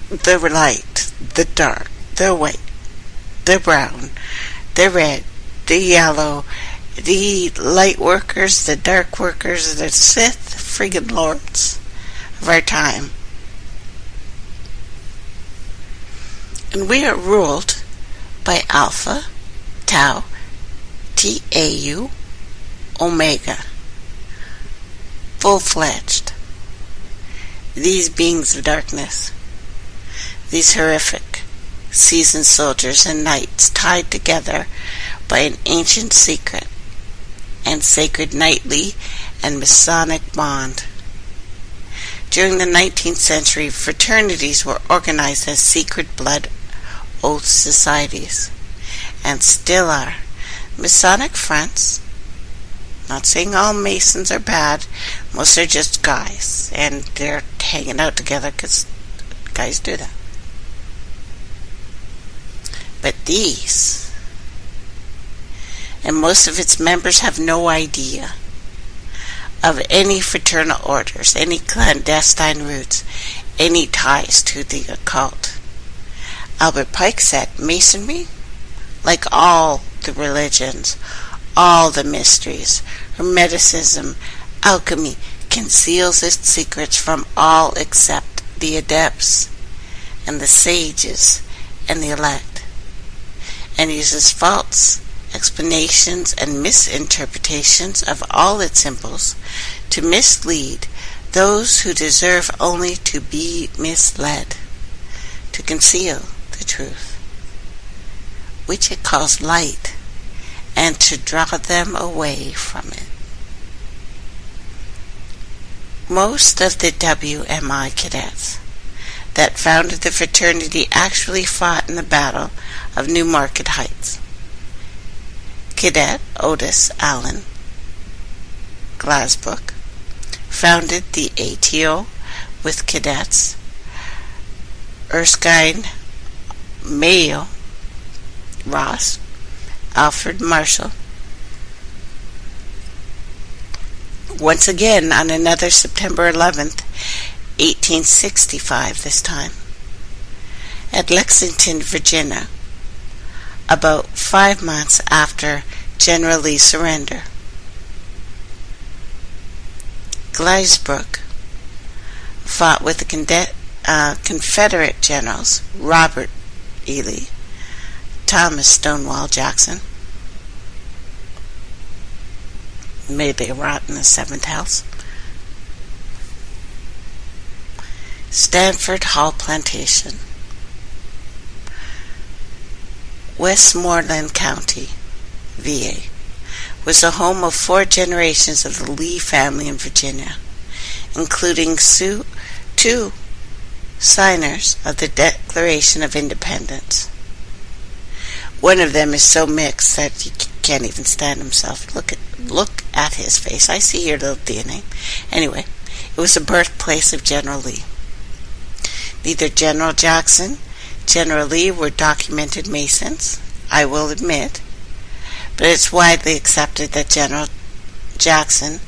The light, the dark, the white, the brown, the red, the yellow, the light workers, the dark workers, the Sith friggin' lords of our time. And we are ruled by Alpha, Tau, Tau, Omega, full-fledged. These beings of darkness, these horrific seasoned soldiers and knights tied together by an ancient secret and sacred knightly and Masonic bond. During the 19th century, fraternities were organized as secret blood oath societies, and still are. Masonic fronts, not saying all Masons are bad, most are just guys, and they're hanging out together because guys do that. But these, and most of its members have no idea of any fraternal orders, any clandestine roots, any ties to the occult. Albert Pike said, Masonry, like all the religions, all the mysteries, Hermeticism, alchemy, conceals its secrets from all except the adepts and the sages and the elect, and uses false explanations and misinterpretations of all its symbols to mislead those who deserve only to be misled, to conceal the truth, which it calls light, and to draw them away from it. Most of the WMI cadets that founded the fraternity actually fought in the Battle of Newmarket Heights. Cadet Otis Allen Glasbrook founded the ATO with cadets Erskine Mayo Ross, Alfred Marshall. Once again on another September 11th, 1865 this time, at Lexington, Virginia, about 5 months after General Lee's surrender. Glasbrook fought with the Confederate generals Robert E. Lee, Thomas Stonewall Jackson. May they rot in the seventh house. Stanford Hall Plantation, Westmoreland County, VA, was the home of 4 generations of the Lee family in Virginia, including 2 signers of the Declaration of Independence. One of them is so mixed that you can't even stand himself. Look at his face. I see your little DNA. Anyway, it was the birthplace of General Lee. Neither General Jackson, General Lee were documented Masons, I will admit, but it's widely accepted that General Jackson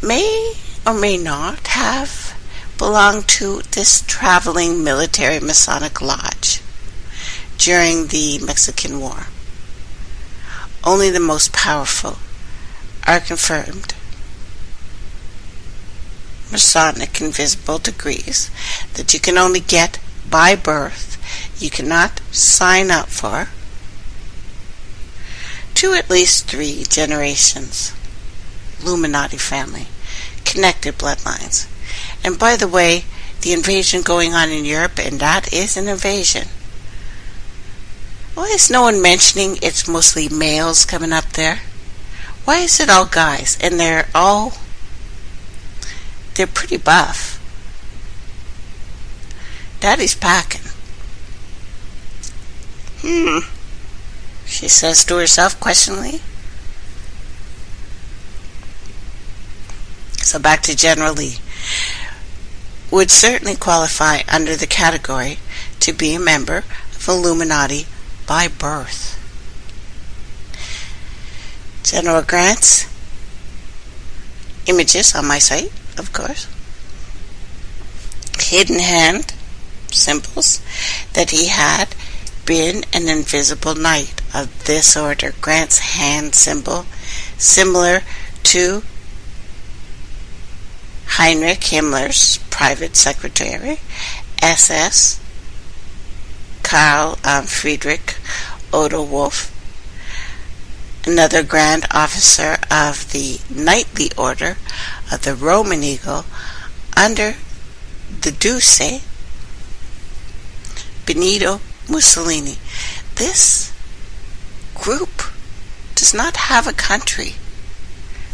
may or may not have belonged to this traveling military Masonic lodge during the Mexican War. Only the most powerful are confirmed Masonic invisible degrees that you can only get by birth. You cannot sign up for to at least 3 generations. Illuminati family, connected bloodlines. And by the way, the invasion going on in Europe, and that is an invasion. Why is no one mentioning it's mostly males coming up there? Why is it all guys? And they're pretty buff. Daddy's packing. She says to herself questioningly. So back to General Lee. Would certainly qualify under the category to be a member of Illuminati by birth. General Grant's images on my site, of course. Hidden hand symbols that he had been an invisible knight of this order. Grant's hand symbol, similar to Heinrich Himmler's private secretary, SS Karl Friedrich Otto Wolff, another Grand Officer of the Knightly Order of the Roman Eagle under the Duce, Benito Mussolini. This group does not have a country.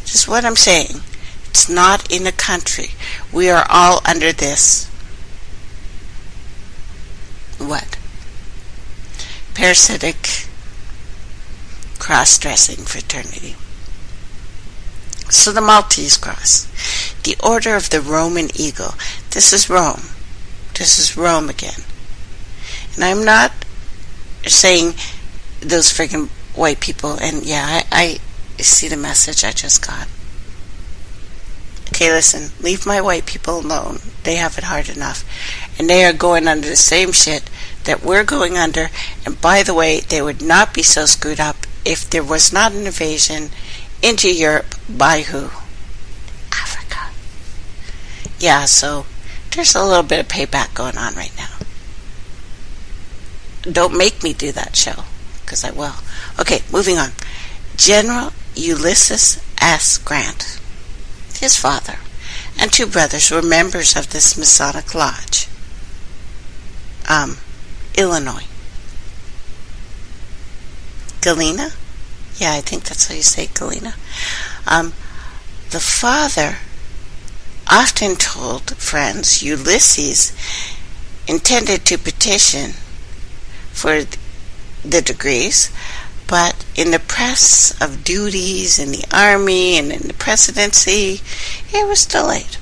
Just what I'm saying. It's not in a country. We are all under this. What? Parasitic cross-dressing fraternity. So the Maltese cross. The Order of the Roman Eagle. This is Rome. This is Rome again. And I'm not saying those friggin' white people, and yeah, I see the message I just got. Okay, listen, leave my white people alone. They have it hard enough. And they are going under the same shit that we're going under. And by the way, they would not be so screwed up if there was not an invasion into Europe by who? Africa. Yeah, so there's a little bit of payback going on right now. Don't make me do that show, because I will. Okay, moving on. General Ulysses S. Grant, his father, and 2 brothers were members of this Masonic lodge. Illinois. Galena? Yeah, I think that's how you say Galena. The father often told friends Ulysses intended to petition for the degrees, but in the press of duties in the army and in the presidency, it was delayed.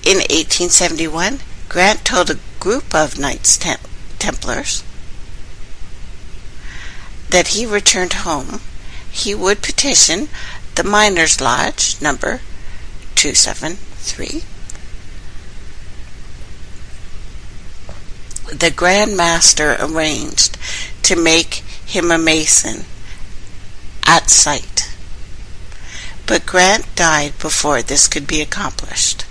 In 1871, Grant told a group of Knights Templars that he returned home, he would petition the Miners' Lodge number 273. The Grand Master arranged to make him a Mason at sight, but Grant died before this could be accomplished.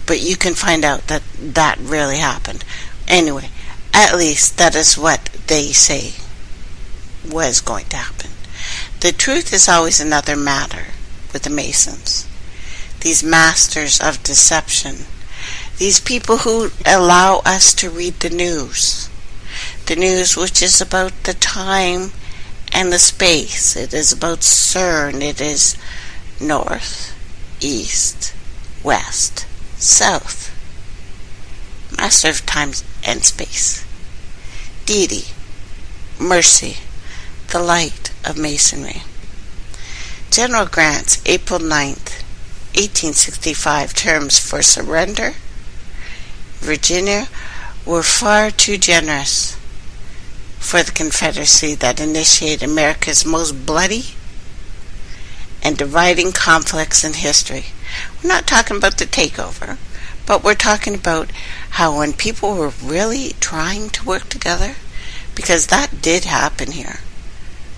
But you can find out that that really happened. Anyway, at least that is what they say was going to happen. The truth is always another matter with the Masons. These masters of deception, These people who allow us to read the news which is about the time and the space. It is about CERN. It is north, east, west, south. Master of time and space. Deity, mercy, the light of masonry. General Grant's April 9th, 1865 terms for surrender, Virginia, were far too generous for the Confederacy that initiated America's most bloody and dividing conflicts in history. We're not talking about the takeover, but we're talking about how when people were really trying to work together, because that did happen here.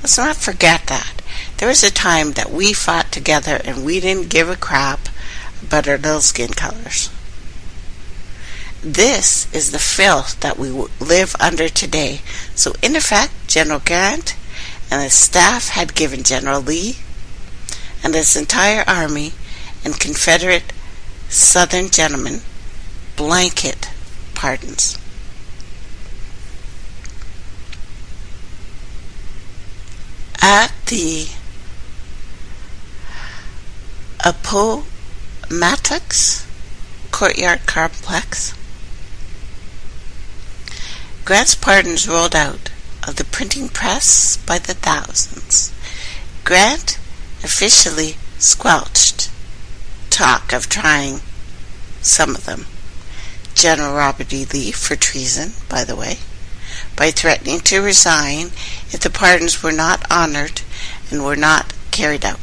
Let's not forget that. There was a time that we fought together and we didn't give a crap about our little skin colors. This is the filth that we live under today. So in effect, General Grant and his staff had given General Lee and his entire army and Confederate Southern gentlemen blanket pardons. At the Appomattox Courtyard Complex, Grant's pardons rolled out of the printing press by the thousands. Grant officially squelched talk of trying some of them. General Robert E. Lee for treason, by the way, by threatening to resign if the pardons were not honored and were not carried out.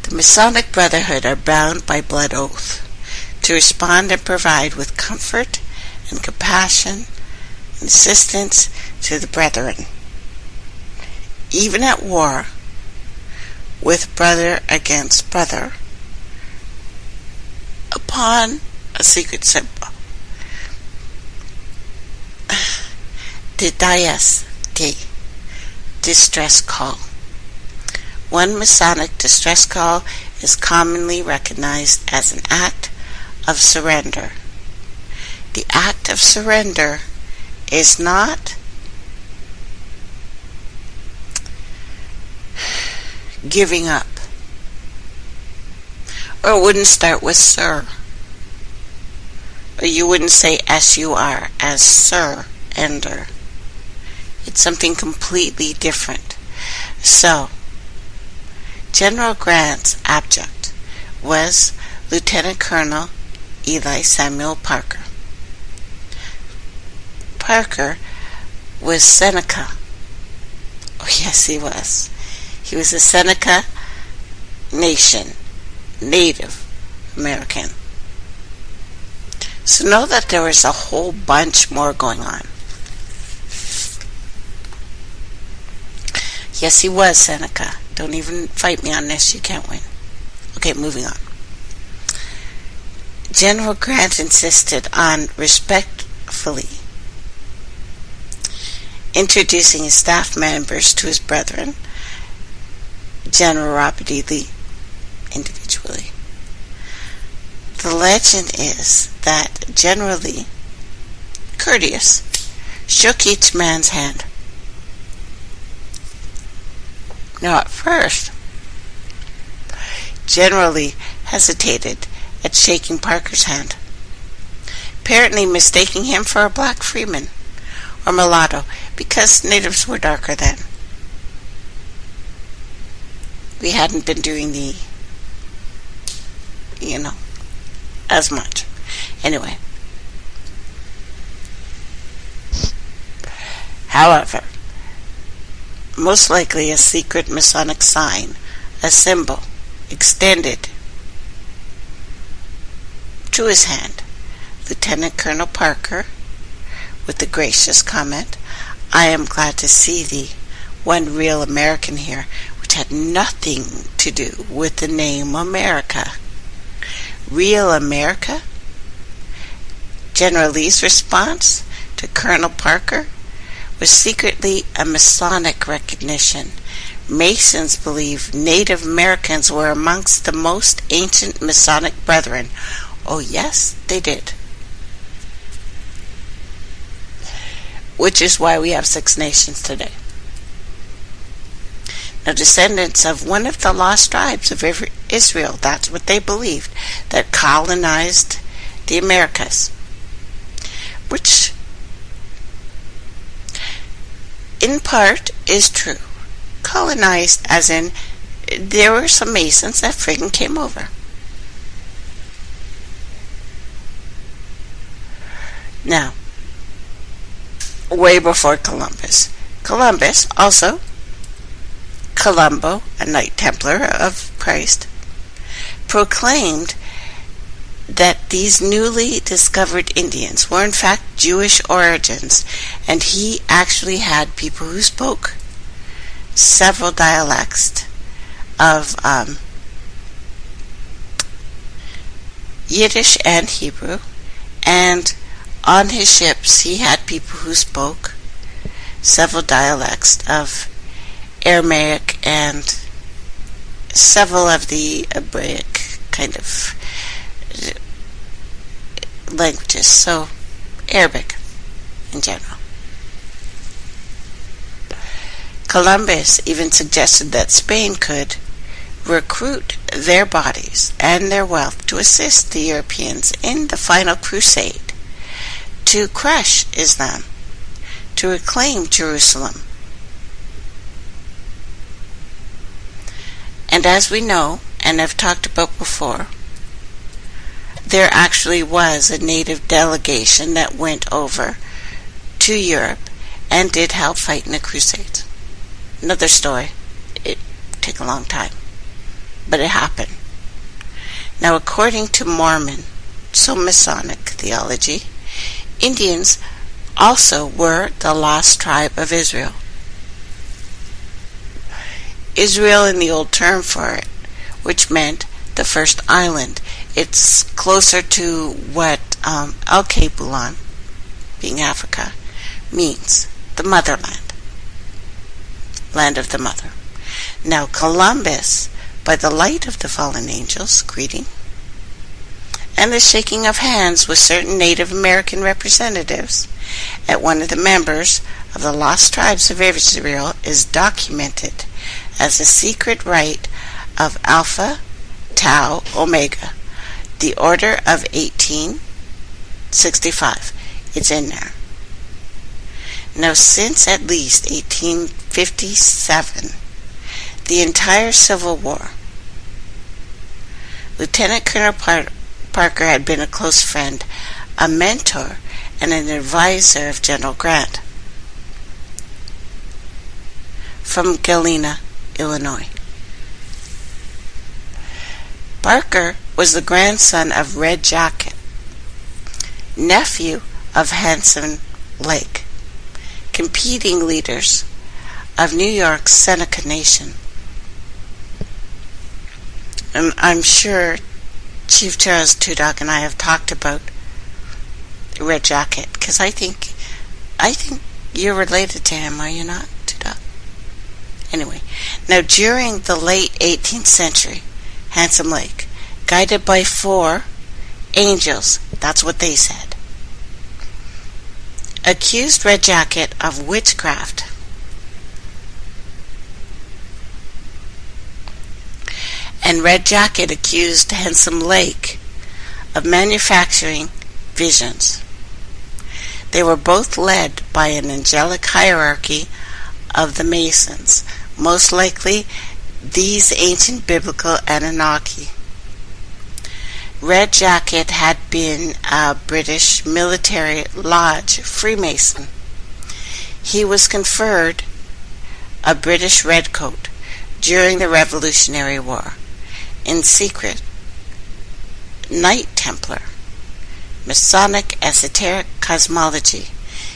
The Masonic Brotherhood are bound by blood oath to respond and provide with comfort and compassion and assistance to the brethren, even at war with brother against brother, upon a secret symbol. The distress call. One Masonic distress call is commonly recognized as an act of surrender. The act of surrender is not giving up. Or it wouldn't start with sir. Or you wouldn't say S-U-R as surrender. It's something completely different. So, General Grant's adjutant was Lieutenant Colonel Eli Samuel Parker. Parker was Seneca. Oh yes, he was. He was a Seneca Nation, Native American. So know that there was a whole bunch more going on. Yes, he was Seneca. Don't even fight me on this, you can't win. Okay, moving on. General Grant insisted on respectfully introducing his staff members to his brethren, General Robert E. Lee, individually. The legend is that General Lee, courteous, shook each man's hand. Now at first, General Lee hesitated at shaking Parker's hand, apparently mistaking him for a black freeman or mulatto because natives were darker then. We hadn't been doing the, as much. Anyway. However, most likely a secret Masonic sign, a symbol, extended to his hand. Lieutenant Colonel Parker, with the gracious comment, "I am glad to see thee, one real American here," which had nothing to do with the name America. Real America? General Lee's response to Colonel Parker was secretly a Masonic recognition, Masons believe Native Americans were amongst the most ancient Masonic brethren. Oh yes, they did. Which is why we have 6 nations today. Now, descendants of one of the lost tribes of Israel, that's what they believed, that colonized the Americas. Which, in part, is true. Colonized as in, there were some Masons that friggin' came over. Now, way before Columbus. Columbus, also Columbo, a Knight Templar of Christ, proclaimed that these newly discovered Indians were in fact Jewish origins, and he actually had people who spoke several dialects of Yiddish and Hebrew, and on his ships he had people who spoke several dialects of Aramaic and several of the Hebraic kind of languages, so Arabic in general. Columbus even suggested that Spain could recruit their bodies and their wealth to assist the Europeans in the final crusade to crush Islam, to reclaim Jerusalem. And as we know, and have talked about before, there actually was a native delegation that went over to Europe and did help fight in the Crusades. Another story. It took a long time, but it happened. Now, according to Mormon, so Masonic theology, Indians also were the lost tribe of Israel. Israel in the old term for it, which meant the first island. It's closer to what Al-Kebulan, being Africa, means, the motherland, land of the mother. Now Columbus, by the light of the fallen angels, greeting, and the shaking of hands with certain Native American representatives at one of the members of the lost tribes of Israel, is documented as a secret rite of Alpha Tau Omega, the Order of 1865. It's in there. Now, since at least 1857, the entire Civil War, Lieutenant Colonel Parker had been a close friend, a mentor, and an advisor of General Grant from Galena, Illinois. Parker was the grandson of Red Jacket, nephew of Hanson Lake, competing leaders of New York's Seneca Nation. And I'm sure Chief Charles Tudok and I have talked about Red Jacket, because I think you're related to him, are you not, Tudok? Anyway, now during the late 18th century, Handsome Lake, guided by 4 angels, that's what they said, accused Red Jacket of witchcraft. And Red Jacket accused Handsome Lake of manufacturing visions. They were both led by an angelic hierarchy of the Masons, most likely these ancient biblical Anunnaki. Red Jacket had been a British military lodge Freemason. He was conferred a British redcoat during the Revolutionary War. In secret, Knight Templar, Masonic esoteric cosmology.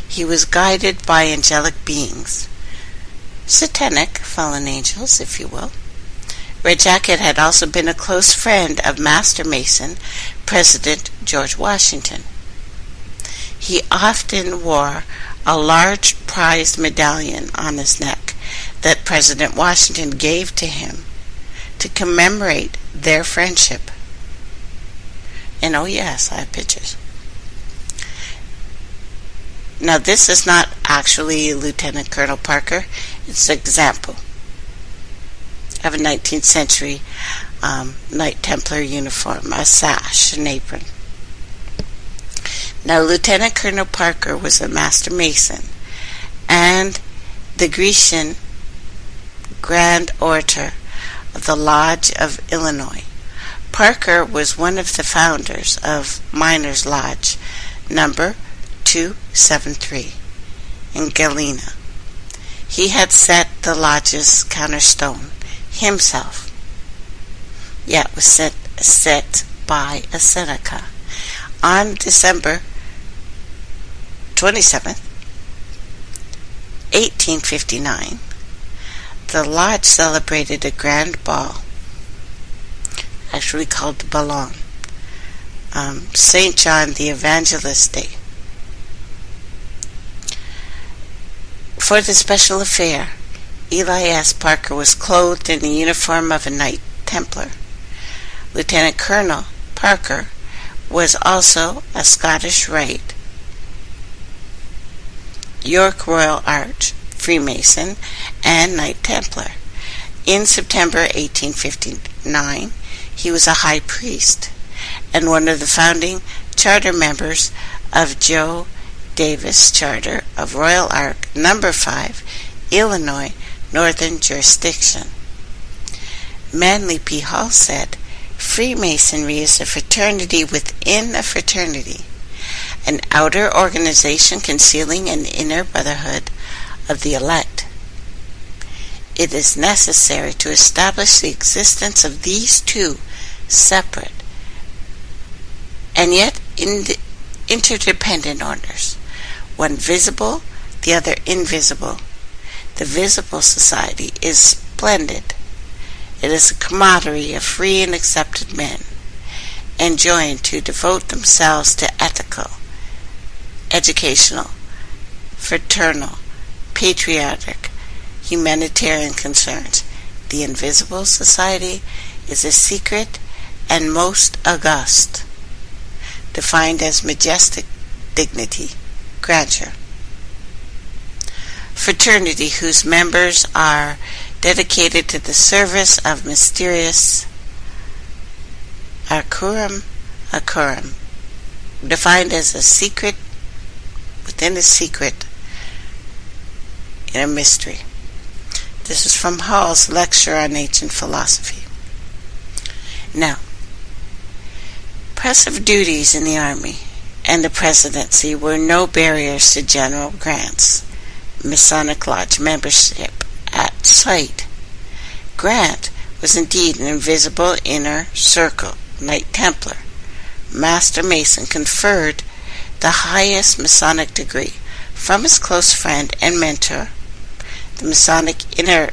He was guided by angelic beings, satanic fallen angels, if you will. Red Jacket had also been a close friend of Master Mason, President George Washington. He often wore a large prized medallion on his neck that President Washington gave to him to commemorate their friendship. And oh yes, I have pictures. Now this is not actually Lieutenant Colonel Parker. It's an example of a 19th century Knight Templar uniform, a sash, an apron. Now Lieutenant Colonel Parker was a master mason and the Grecian Grand Orator of the Lodge of Illinois. Parker was one of the founders of Miners' Lodge number 273 in Galena. He had set the lodge's cornerstone himself. Yeah, it was set by a Seneca. On December 27th, 1859, the lodge celebrated a grand ball, actually called the Ballon, St. John the Evangelist Day. For the special affair, Eli S. Parker was clothed in the uniform of a Knight Templar. Lieutenant Colonel Parker was also a Scottish Rite, York Royal Arch, Freemason, and Knight Templar. In September 1859, he was a high priest and one of the founding charter members of Joe Davis Charter of Royal Ark Number 5, Illinois Northern Jurisdiction. Manly P. Hall said, "Freemasonry is a fraternity within a fraternity, an outer organization concealing an inner brotherhood of the elect. It is necessary to establish the existence of these two separate and yet interdependent orders, one visible, the other invisible. The visible society is splendid. It is a camaraderie of free and accepted men, enjoined to devote themselves to ethical, educational, fraternal, patriotic, humanitarian concerns. The invisible society is a secret and most august, defined as majestic dignity, grandeur. Fraternity whose members are dedicated to the service of mysterious Akuram, defined as a secret within a secret in a mystery." This is from Hall's lecture on ancient philosophy. Now, oppressive duties in the Army and the presidency were no barriers to General Grant's Masonic Lodge membership at sight. Grant was indeed an invisible inner circle Knight Templar. Master Mason conferred the highest Masonic degree from his close friend and mentor, the Masonic Inner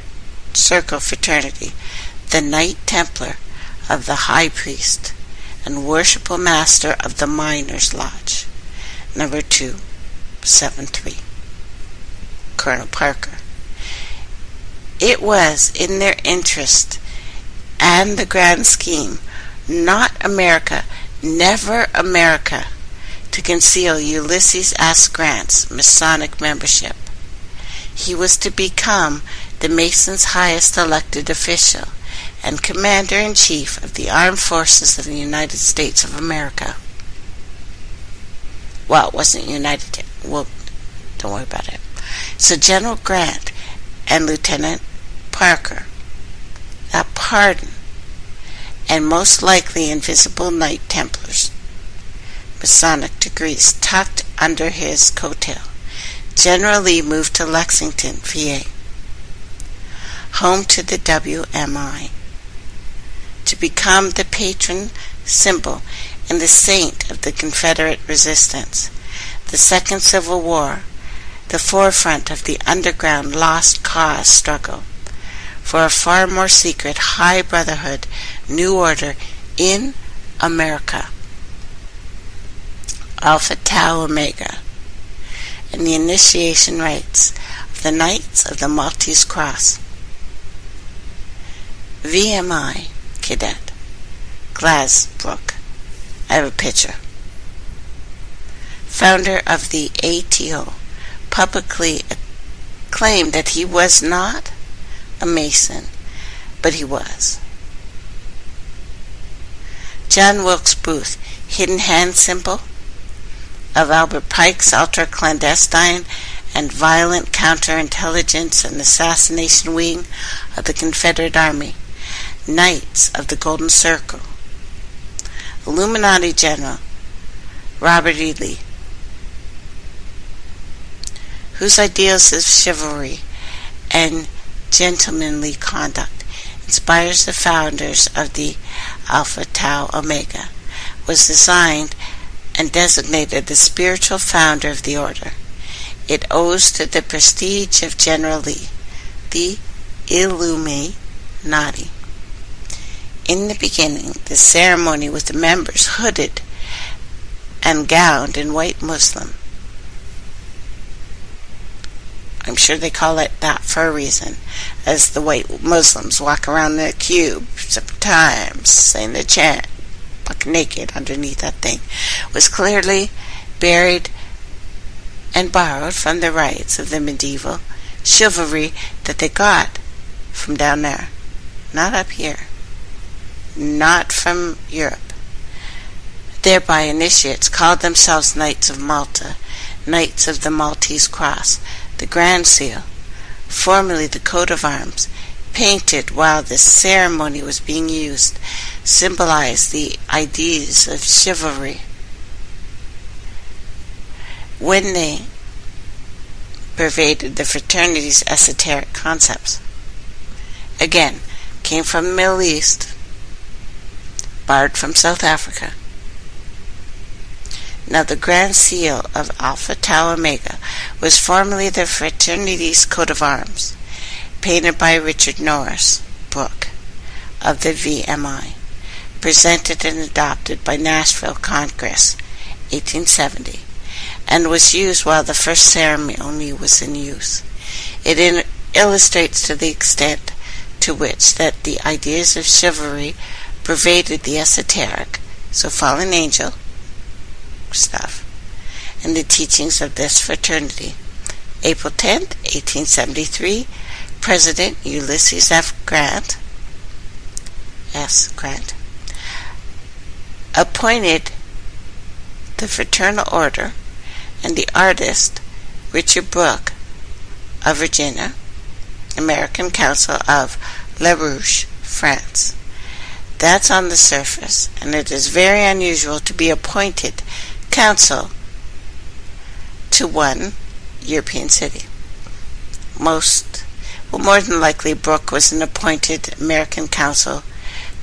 Circle Fraternity, the Knight Templar of the High Priest and Worshipful Master of the Miners' Lodge, number 273, Colonel Parker. It was in their interest and the grand scheme, not America, never America, to conceal Ulysses S. Grant's Masonic membership. He was to become the Masons' highest elected official and Commander-in-Chief of the Armed Forces of the United States of America. Well, it wasn't United. Well, don't worry about it. So General Grant and Lieutenant Parker, that pardon, and most likely invisible Knight Templars, Masonic degrees tucked under his coattail, General Lee moved to Lexington, VA, home to the WMI, to become the patron symbol and the saint of the Confederate resistance, the Second Civil War, the forefront of the underground lost cause struggle for a far more secret high brotherhood, new order in America, Alpha Tau Omega, and the initiation rites of the Knights of the Maltese Cross. VMI cadet, Glasbrook. I have a picture. Founder of the ATO, publicly claimed that he was not a Mason, but he was. John Wilkes Booth, hidden hand symbol of Albert Pike's ultra-clandestine and violent counterintelligence and assassination wing of the Confederate Army, Knights of the Golden Circle. Illuminati General Robert E. Lee, whose ideals of chivalry and gentlemanly conduct inspires the founders of the Alpha Tau Omega, was designed and designated the spiritual founder of the order. It owes to the prestige of General Lee, the Illuminati. In the beginning, the ceremony with the members hooded and gowned in white muslin. I'm sure they call it that for a reason, as the white Muslims walk around the cube several times, saying the chant, buck naked underneath that thing, was clearly buried and borrowed from the rites of the medieval chivalry that they got from down there, not up here, not from Europe. Thereby initiates called themselves Knights of Malta, Knights of the Maltese Cross, the Grand Seal, formerly the coat of arms, painted while the ceremony was being used, symbolized the ideas of chivalry. When they pervaded the fraternity's esoteric concepts, again, came from the Middle East, borrowed from South Africa. Now the Grand Seal of Alpha Tau Omega was formerly the fraternity's coat of arms, painted by Richard Norris Brooke of the VMI, presented and adopted by Nashville Congress, 1870, and was used while the first ceremony was in use. It illustrates to the extent to which that the ideas of chivalry pervaded the esoteric, so fallen angel stuff, and the teachings of this fraternity. April 10th, 1873, President Ulysses Grant appointed the Fraternal Order and the artist Richard Brooke of Virginia, American Council of La Rouche, France. That's on the surface, and it is very unusual to be appointed council to one European city. More than likely, Brooke was an appointed American council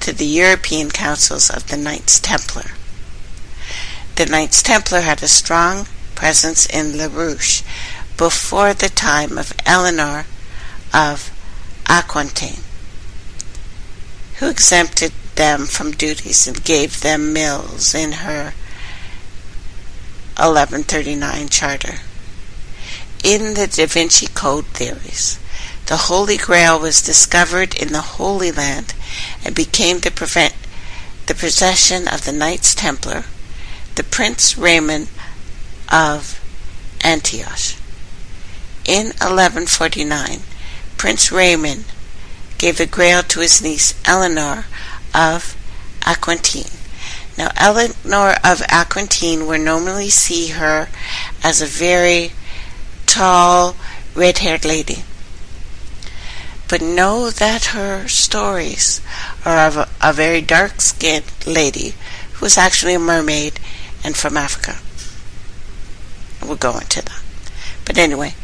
to the European councils of the Knights Templar. The Knights Templar had a strong presence in La Rouche before the time of Eleanor of Aquitaine, who exempted them from duties and gave them mills in her 1139 charter. In the Da Vinci Code theories, the Holy Grail was discovered in the Holy Land and became the possession of the Knights Templar, the Prince Raymond of Antioch. In 1149, Prince Raymond gave the Grail to his niece Eleanor of Aquitaine. Now, Eleanor of Aquitaine would normally see her as a very tall, red-haired lady. But know that her stories are of a very dark-skinned lady who was actually a mermaid and from Africa. We'll go into that. But anyway,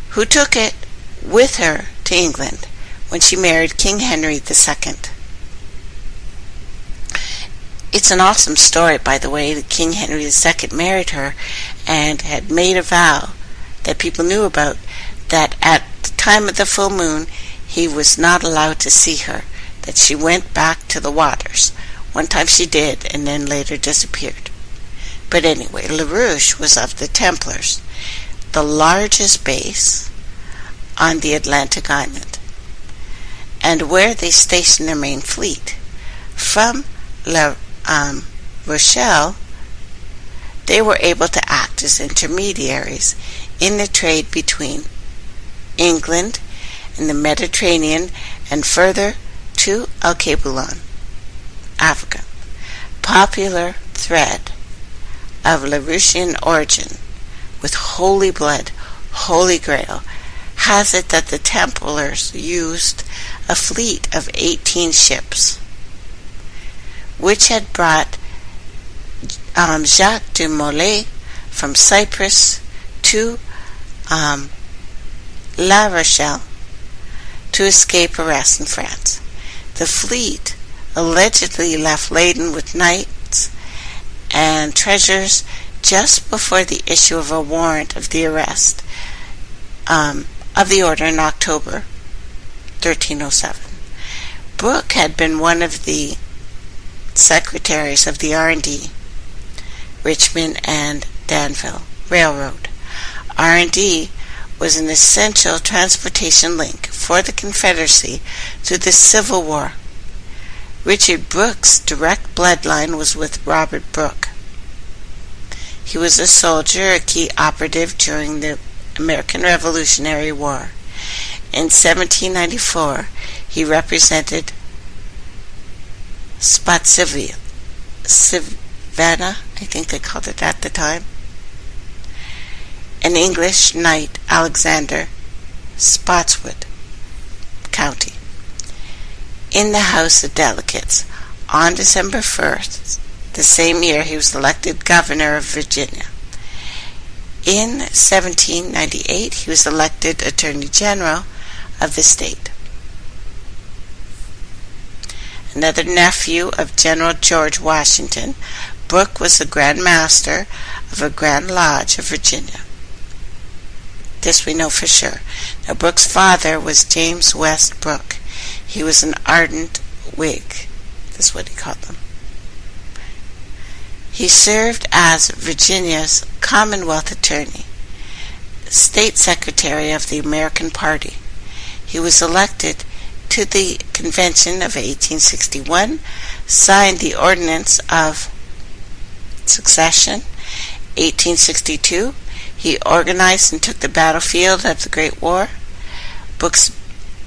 who took it with her to England when she married King Henry II. It's an awesome story, by the way. King Henry II married her and had made a vow that people knew about, that at the time of the full moon he was not allowed to see her, that she went back to the waters. One time she did, and then later disappeared. But anyway, La Rouche was of the Templars, the largest base on the Atlantic island. and where they stationed their main fleet. From La Rochelle, they were able to act as intermediaries in the trade between England and the Mediterranean and further to Alkebulan, Africa. Popular thread of Larouchian origin with Holy Blood, Holy Grail, has it that the Templars used a fleet of 18 ships, which had brought Jacques de Molay from Cyprus to La Rochelle to escape arrest in France. The fleet allegedly left laden with knights and treasures just before the issue of a warrant of the arrest of the order in October 1307. Brooke had been one of the secretaries of the R&D, Richmond and Danville Railroad. R&D was an essential transportation link for the Confederacy through the Civil War. Richard Brooke's direct bloodline was with Robert Brooke. He was a soldier, a key operative during the American Revolutionary War. In 1794, he represented Spotsylvania, Savannah, I think they called it at the time, an English knight, Alexander, Spotswood County, in the House of Delegates. On December 1st, the same year, he was elected governor of Virginia. In 1798, he was elected Attorney General of the state. Another nephew of General George Washington, Brooke was the Grand Master of a Grand Lodge of Virginia. This we know for sure. Now, Brooke's father was James West Brooke. He was an ardent Whig. That's what he called them. He served as Virginia's Commonwealth Attorney, State Secretary of the American Party. He was elected to the Convention of 1861, signed the Ordinance of Succession, 1862. He organized and took the battlefield of the Great War. Brooke's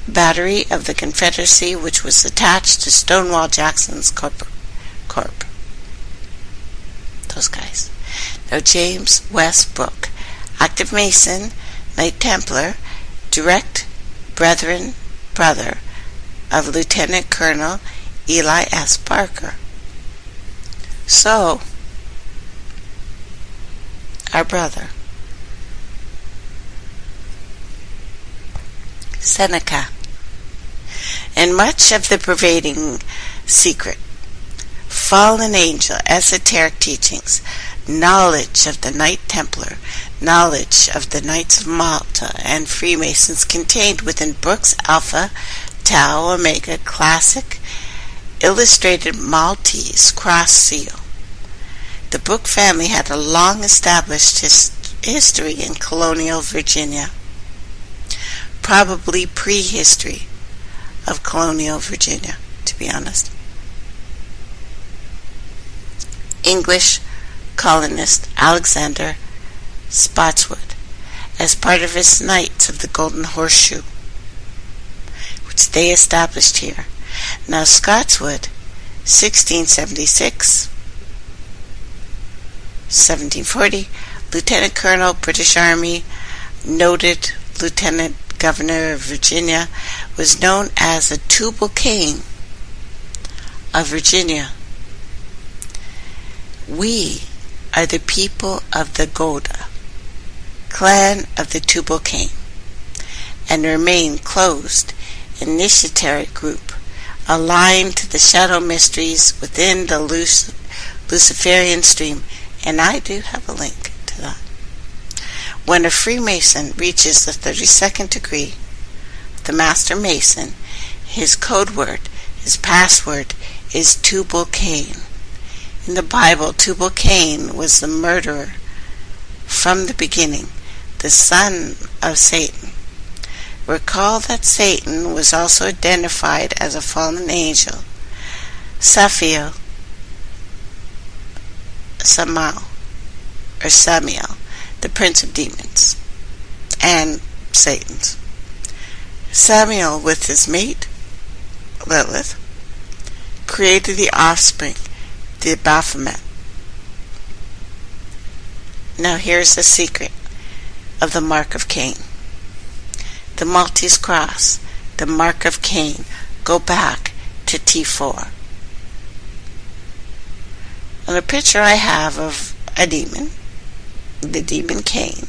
battery of the Confederacy, which was attached to Stonewall Jackson's corp. Those guys. Now, James West Brooke, active Mason, Knight Templar, direct brother of Lieutenant Colonel Eli S. Parker. So, our brother, Seneca, and much of the pervading secret, fallen angel, esoteric teachings, knowledge of the Knight Templar, knowledge of the Knights of Malta, and Freemasons contained within Brooke's Alpha, Tau, Omega, Classic, Illustrated Maltese Cross Seal. The Brooke family had a long established history in colonial Virginia, probably prehistory of colonial Virginia, to be honest. English colonist Alexander Spotswood, as part of his Knights of the Golden Horseshoe, which they established here. Now, Spotswood, 1676, 1740, Lieutenant Colonel, British Army, noted Lieutenant Governor of Virginia, was known as a Tubal Cain of Virginia. We are the people of the Goda, clan of the Tubal Cain, and remain closed, initiatory group, aligned to the shadow mysteries within the Luciferian stream, and I do have a link to that. When a Freemason reaches the 32nd degree, the Master Mason, his code word, his password is Tubal Cain. In the Bible, Tubal Cain was the murderer from the beginning, the son of Satan. Recall that Satan was also identified as a fallen angel, Samuel, the prince of demons, and Satan's. Samuel, with his mate, Lilith, created the offspring, the Baphomet. Now here's the secret of the mark of Cain. The Maltese cross, the mark of Cain, go back to T4. On a picture I have of a demon, the demon Cain,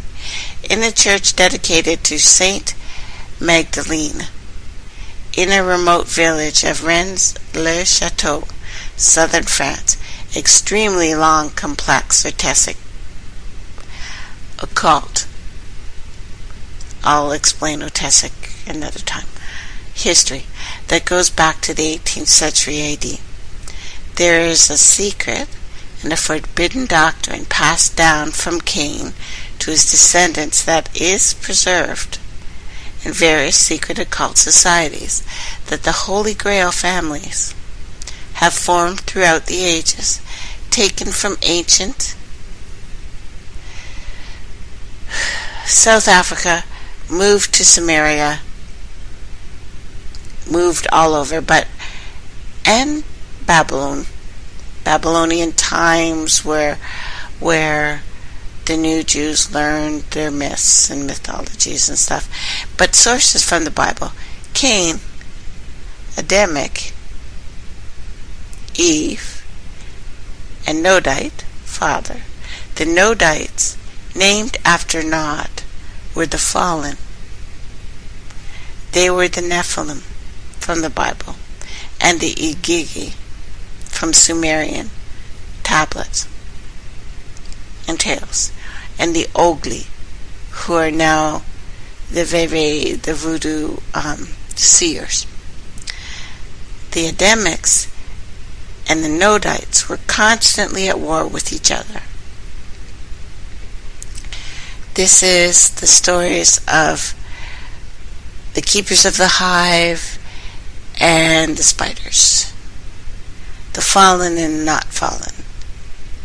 in a church dedicated to Saint Magdalene, in a remote village of Rennes-le-Château, southern France. Extremely long, complex, artistic, occult. I'll explain Otesic another time. History that goes back to the 18th century AD. There is a secret and a forbidden doctrine passed down from Cain to his descendants that is preserved in various secret occult societies that the Holy Grail families have formed throughout the ages, taken from ancient South Africa, moved to Samaria, moved all over, and Babylonian times where the new Jews learned their myths and mythologies and stuff. But sources from the Bible: Cain, Adamic, Eve, and Nodite, father. The Nodites, named after Nod, were the fallen. They were the Nephilim from the Bible, and the Igigi from Sumerian tablets and tales, and the Ogli, who are now the voodoo seers. The Adamics and the Nodites were constantly at war with each other. This is the stories of the keepers of the hive and the spiders, the fallen and not fallen.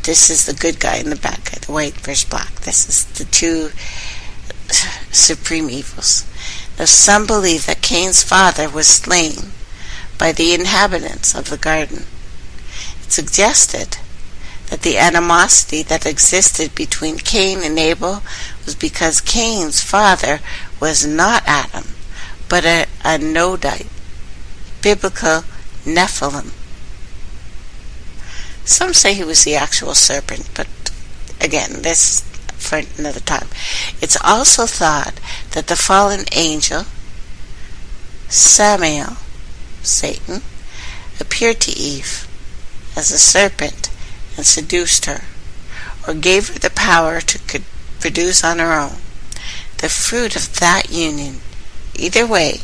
This is the good guy and the bad guy, the white versus black. This is the two supreme evils. Now, some believe that Cain's father was slain by the inhabitants of the garden. It suggested that the animosity that existed between Cain and Abel was because Cain's father was not Adam, but a Nodite, biblical Nephilim. Some say he was the actual serpent, but again, this for another time. It's also thought that the fallen angel, Samuel, Satan, appeared to Eve as a serpent and seduced her, or gave her the power to produce on her own. The fruit of that union, either way,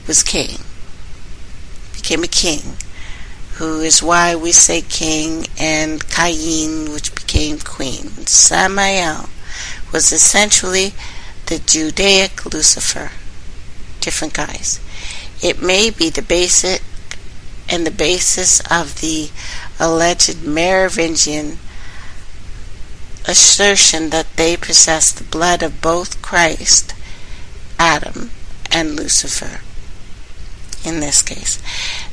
was Cain. Became a king, who is why we say king, and Cain, which became queen. Samael was essentially the Judaic Lucifer. Different guys. It may be the basis of the alleged Merovingian assertion that they possess the blood of both Christ, Adam, and Lucifer. In this case,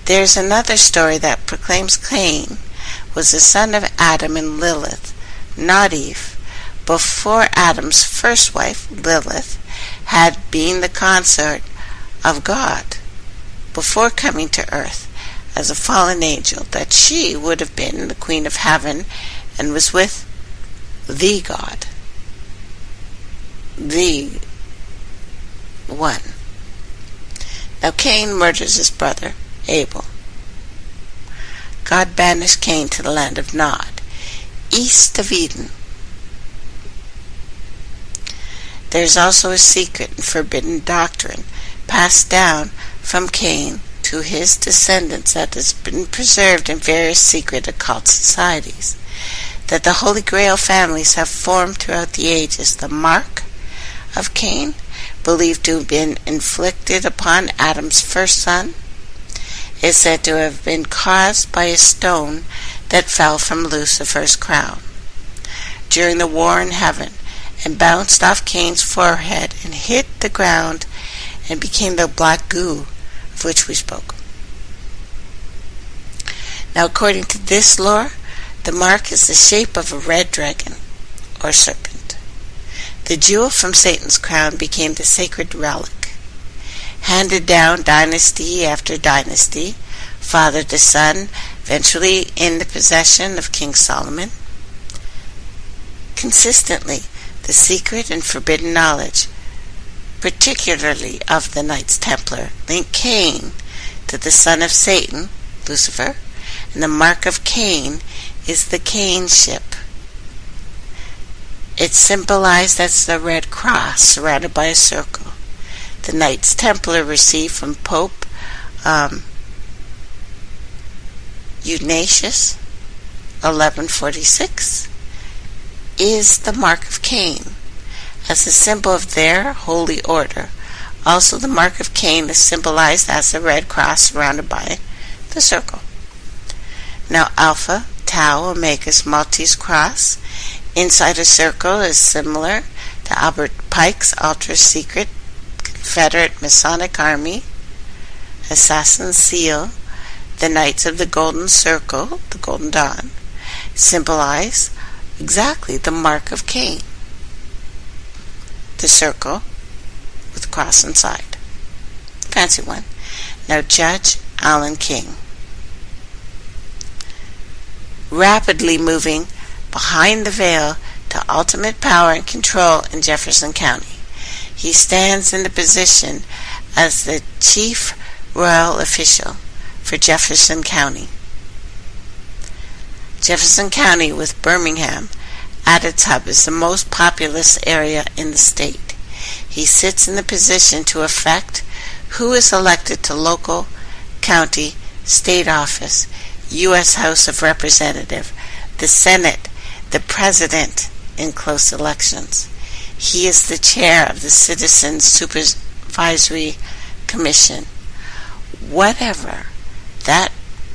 there's another story that proclaims Cain was the son of Adam and Lilith, not Eve, before Adam's first wife, Lilith, had been the consort of God before coming to earth as a fallen angel, that she would have been the queen of heaven and was with the God, the one. Now Cain murders his brother, Abel. God banished Cain to the land of Nod, east of Eden. There's also a secret and forbidden doctrine passed down from Cain to his descendants that has been preserved in various secret occult societies, that the Holy Grail families have formed throughout the ages. The mark of Cain believed to have been inflicted upon Adam's first son, is said to have been caused by a stone that fell from Lucifer's crown during the war in heaven and bounced off Cain's forehead and hit the ground and became the black goo of which we spoke. Now, according to this lore, the mark is the shape of a red dragon or serpent. The jewel from Satan's crown became the sacred relic, handed down dynasty after dynasty, father to son, eventually in the possession of King Solomon. Consistently, the secret and forbidden knowledge, particularly of the Knights Templar, link Cain to the son of Satan, Lucifer, and the mark of Cain is the Cain ship. It's symbolized as the red cross surrounded by a circle. The Knights Templar received from Pope Ignatius, 1146, is the mark of Cain as a symbol of their holy order. Also, the mark of Cain is symbolized as the red cross surrounded by the circle. Now, Alpha, Tau, Omega's Maltese cross inside a circle is similar to Albert Pike's ultra-secret Confederate Masonic Army assassin seal. The Knights of the Golden Circle, the Golden Dawn, symbolize exactly the mark of Cain, the circle with the cross inside. Fancy one. Now, Judge Alan King. Rapidly moving behind the veil to ultimate power and control in Jefferson County, he stands in the position as the chief royal official for Jefferson County. Jefferson County, with Birmingham at its hub, is the most populous area in the state. He sits in the position to affect who is elected to local, county, state office, U.S. House of Representatives, the Senate, the President in close elections. He is the chair of the Citizens Supervisory Commission. Whatever that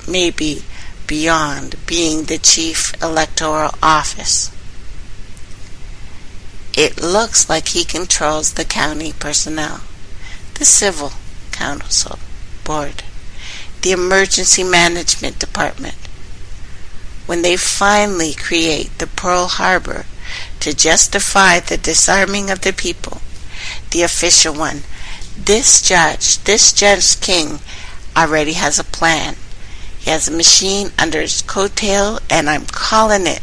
may be beyond being the chief electoral office, it looks like he controls the county personnel, the civil council board, the emergency management department. When they finally create the Pearl Harbor to justify the disarming of the people, the official one, this Judge King, already has a plan. He has a machine under his coattail, and I'm calling it.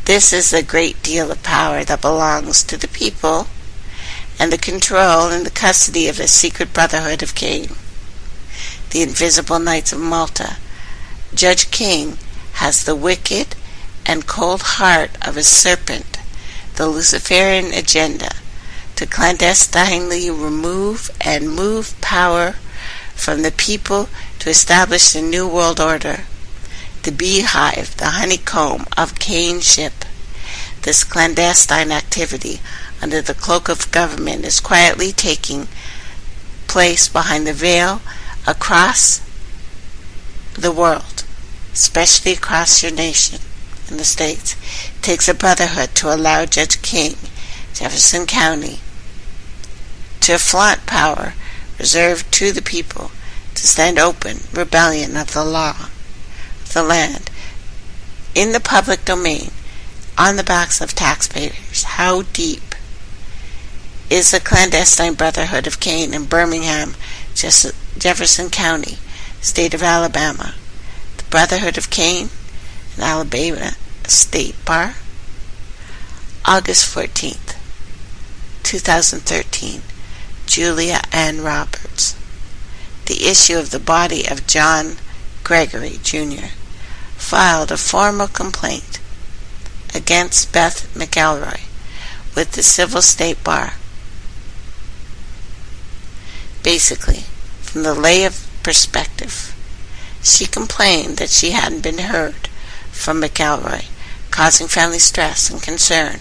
This is a great deal of power that belongs to the people and the control and the custody of the secret brotherhood of Cain, the invisible Knights of Malta. Judge King has the wicked and cold heart of a serpent, the Luciferian agenda, to clandestinely remove and move power from the people to establish the New World Order, the beehive, the honeycomb of Cain's ship. This clandestine activity under the cloak of government is quietly taking place behind the veil across the world, especially across your nation in the States. It takes a brotherhood to allow Judge King, Jefferson County, to flaunt power reserved to the people, to stand open rebellion of the law of the land in the public domain on the backs of taxpayers. How deep is the clandestine brotherhood of Cain in Birmingham, Jefferson County, state of Alabama? The brotherhood of Cain in Alabama State Bar, August 14th, 2013. Julia Ann Roberts. The issue of the body of John Gregory Jr. filed a formal complaint against Beth McElroy with the Civil State Bar. Basically, from the lay of perspective, she complained that she hadn't been heard from McElroy, causing family stress and concern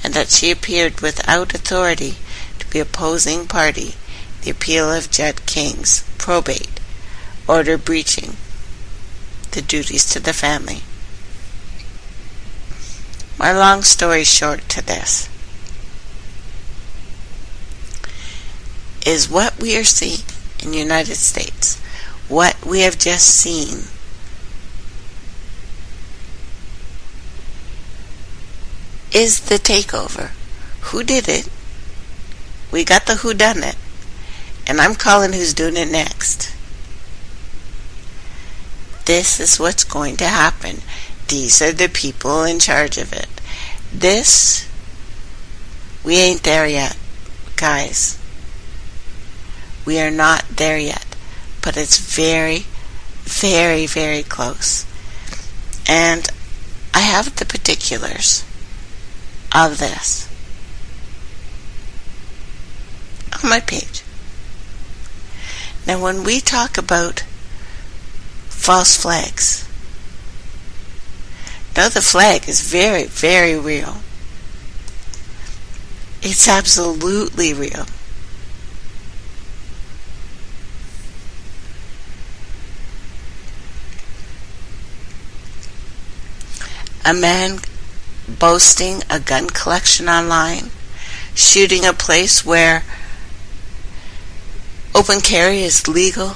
and that she appeared without authority to be opposing party the appeal of Judd King's probate order breaching the duties to the family. My long story short to this is what we are seeing in the United States, what we have just seen, is the takeover. Who did it? We got the whodunit, and I'm calling who's doing it next. This is what's going to happen. These are the people in charge of it. We ain't there yet, guys. We are not there yet, but it's very, very, very close. And I have the particulars of this on my page. Now, when we talk about false flags, now the flag is very, very real. It's absolutely real. A man boasting a gun collection online, shooting a place where open carry is legal.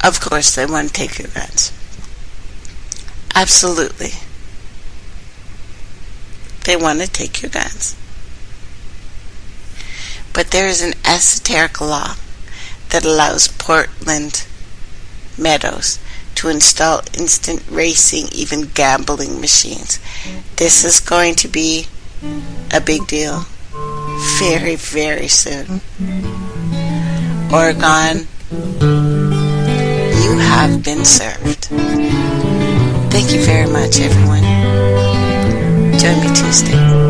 Of course, they want to take your guns. Absolutely. They want to take your guns. But there is an esoteric law that allows Portland Meadows to install instant racing, even gambling machines. This is going to be a big deal very, very soon. Oregon, you have been served. Thank you very much, everyone. Join me Tuesday.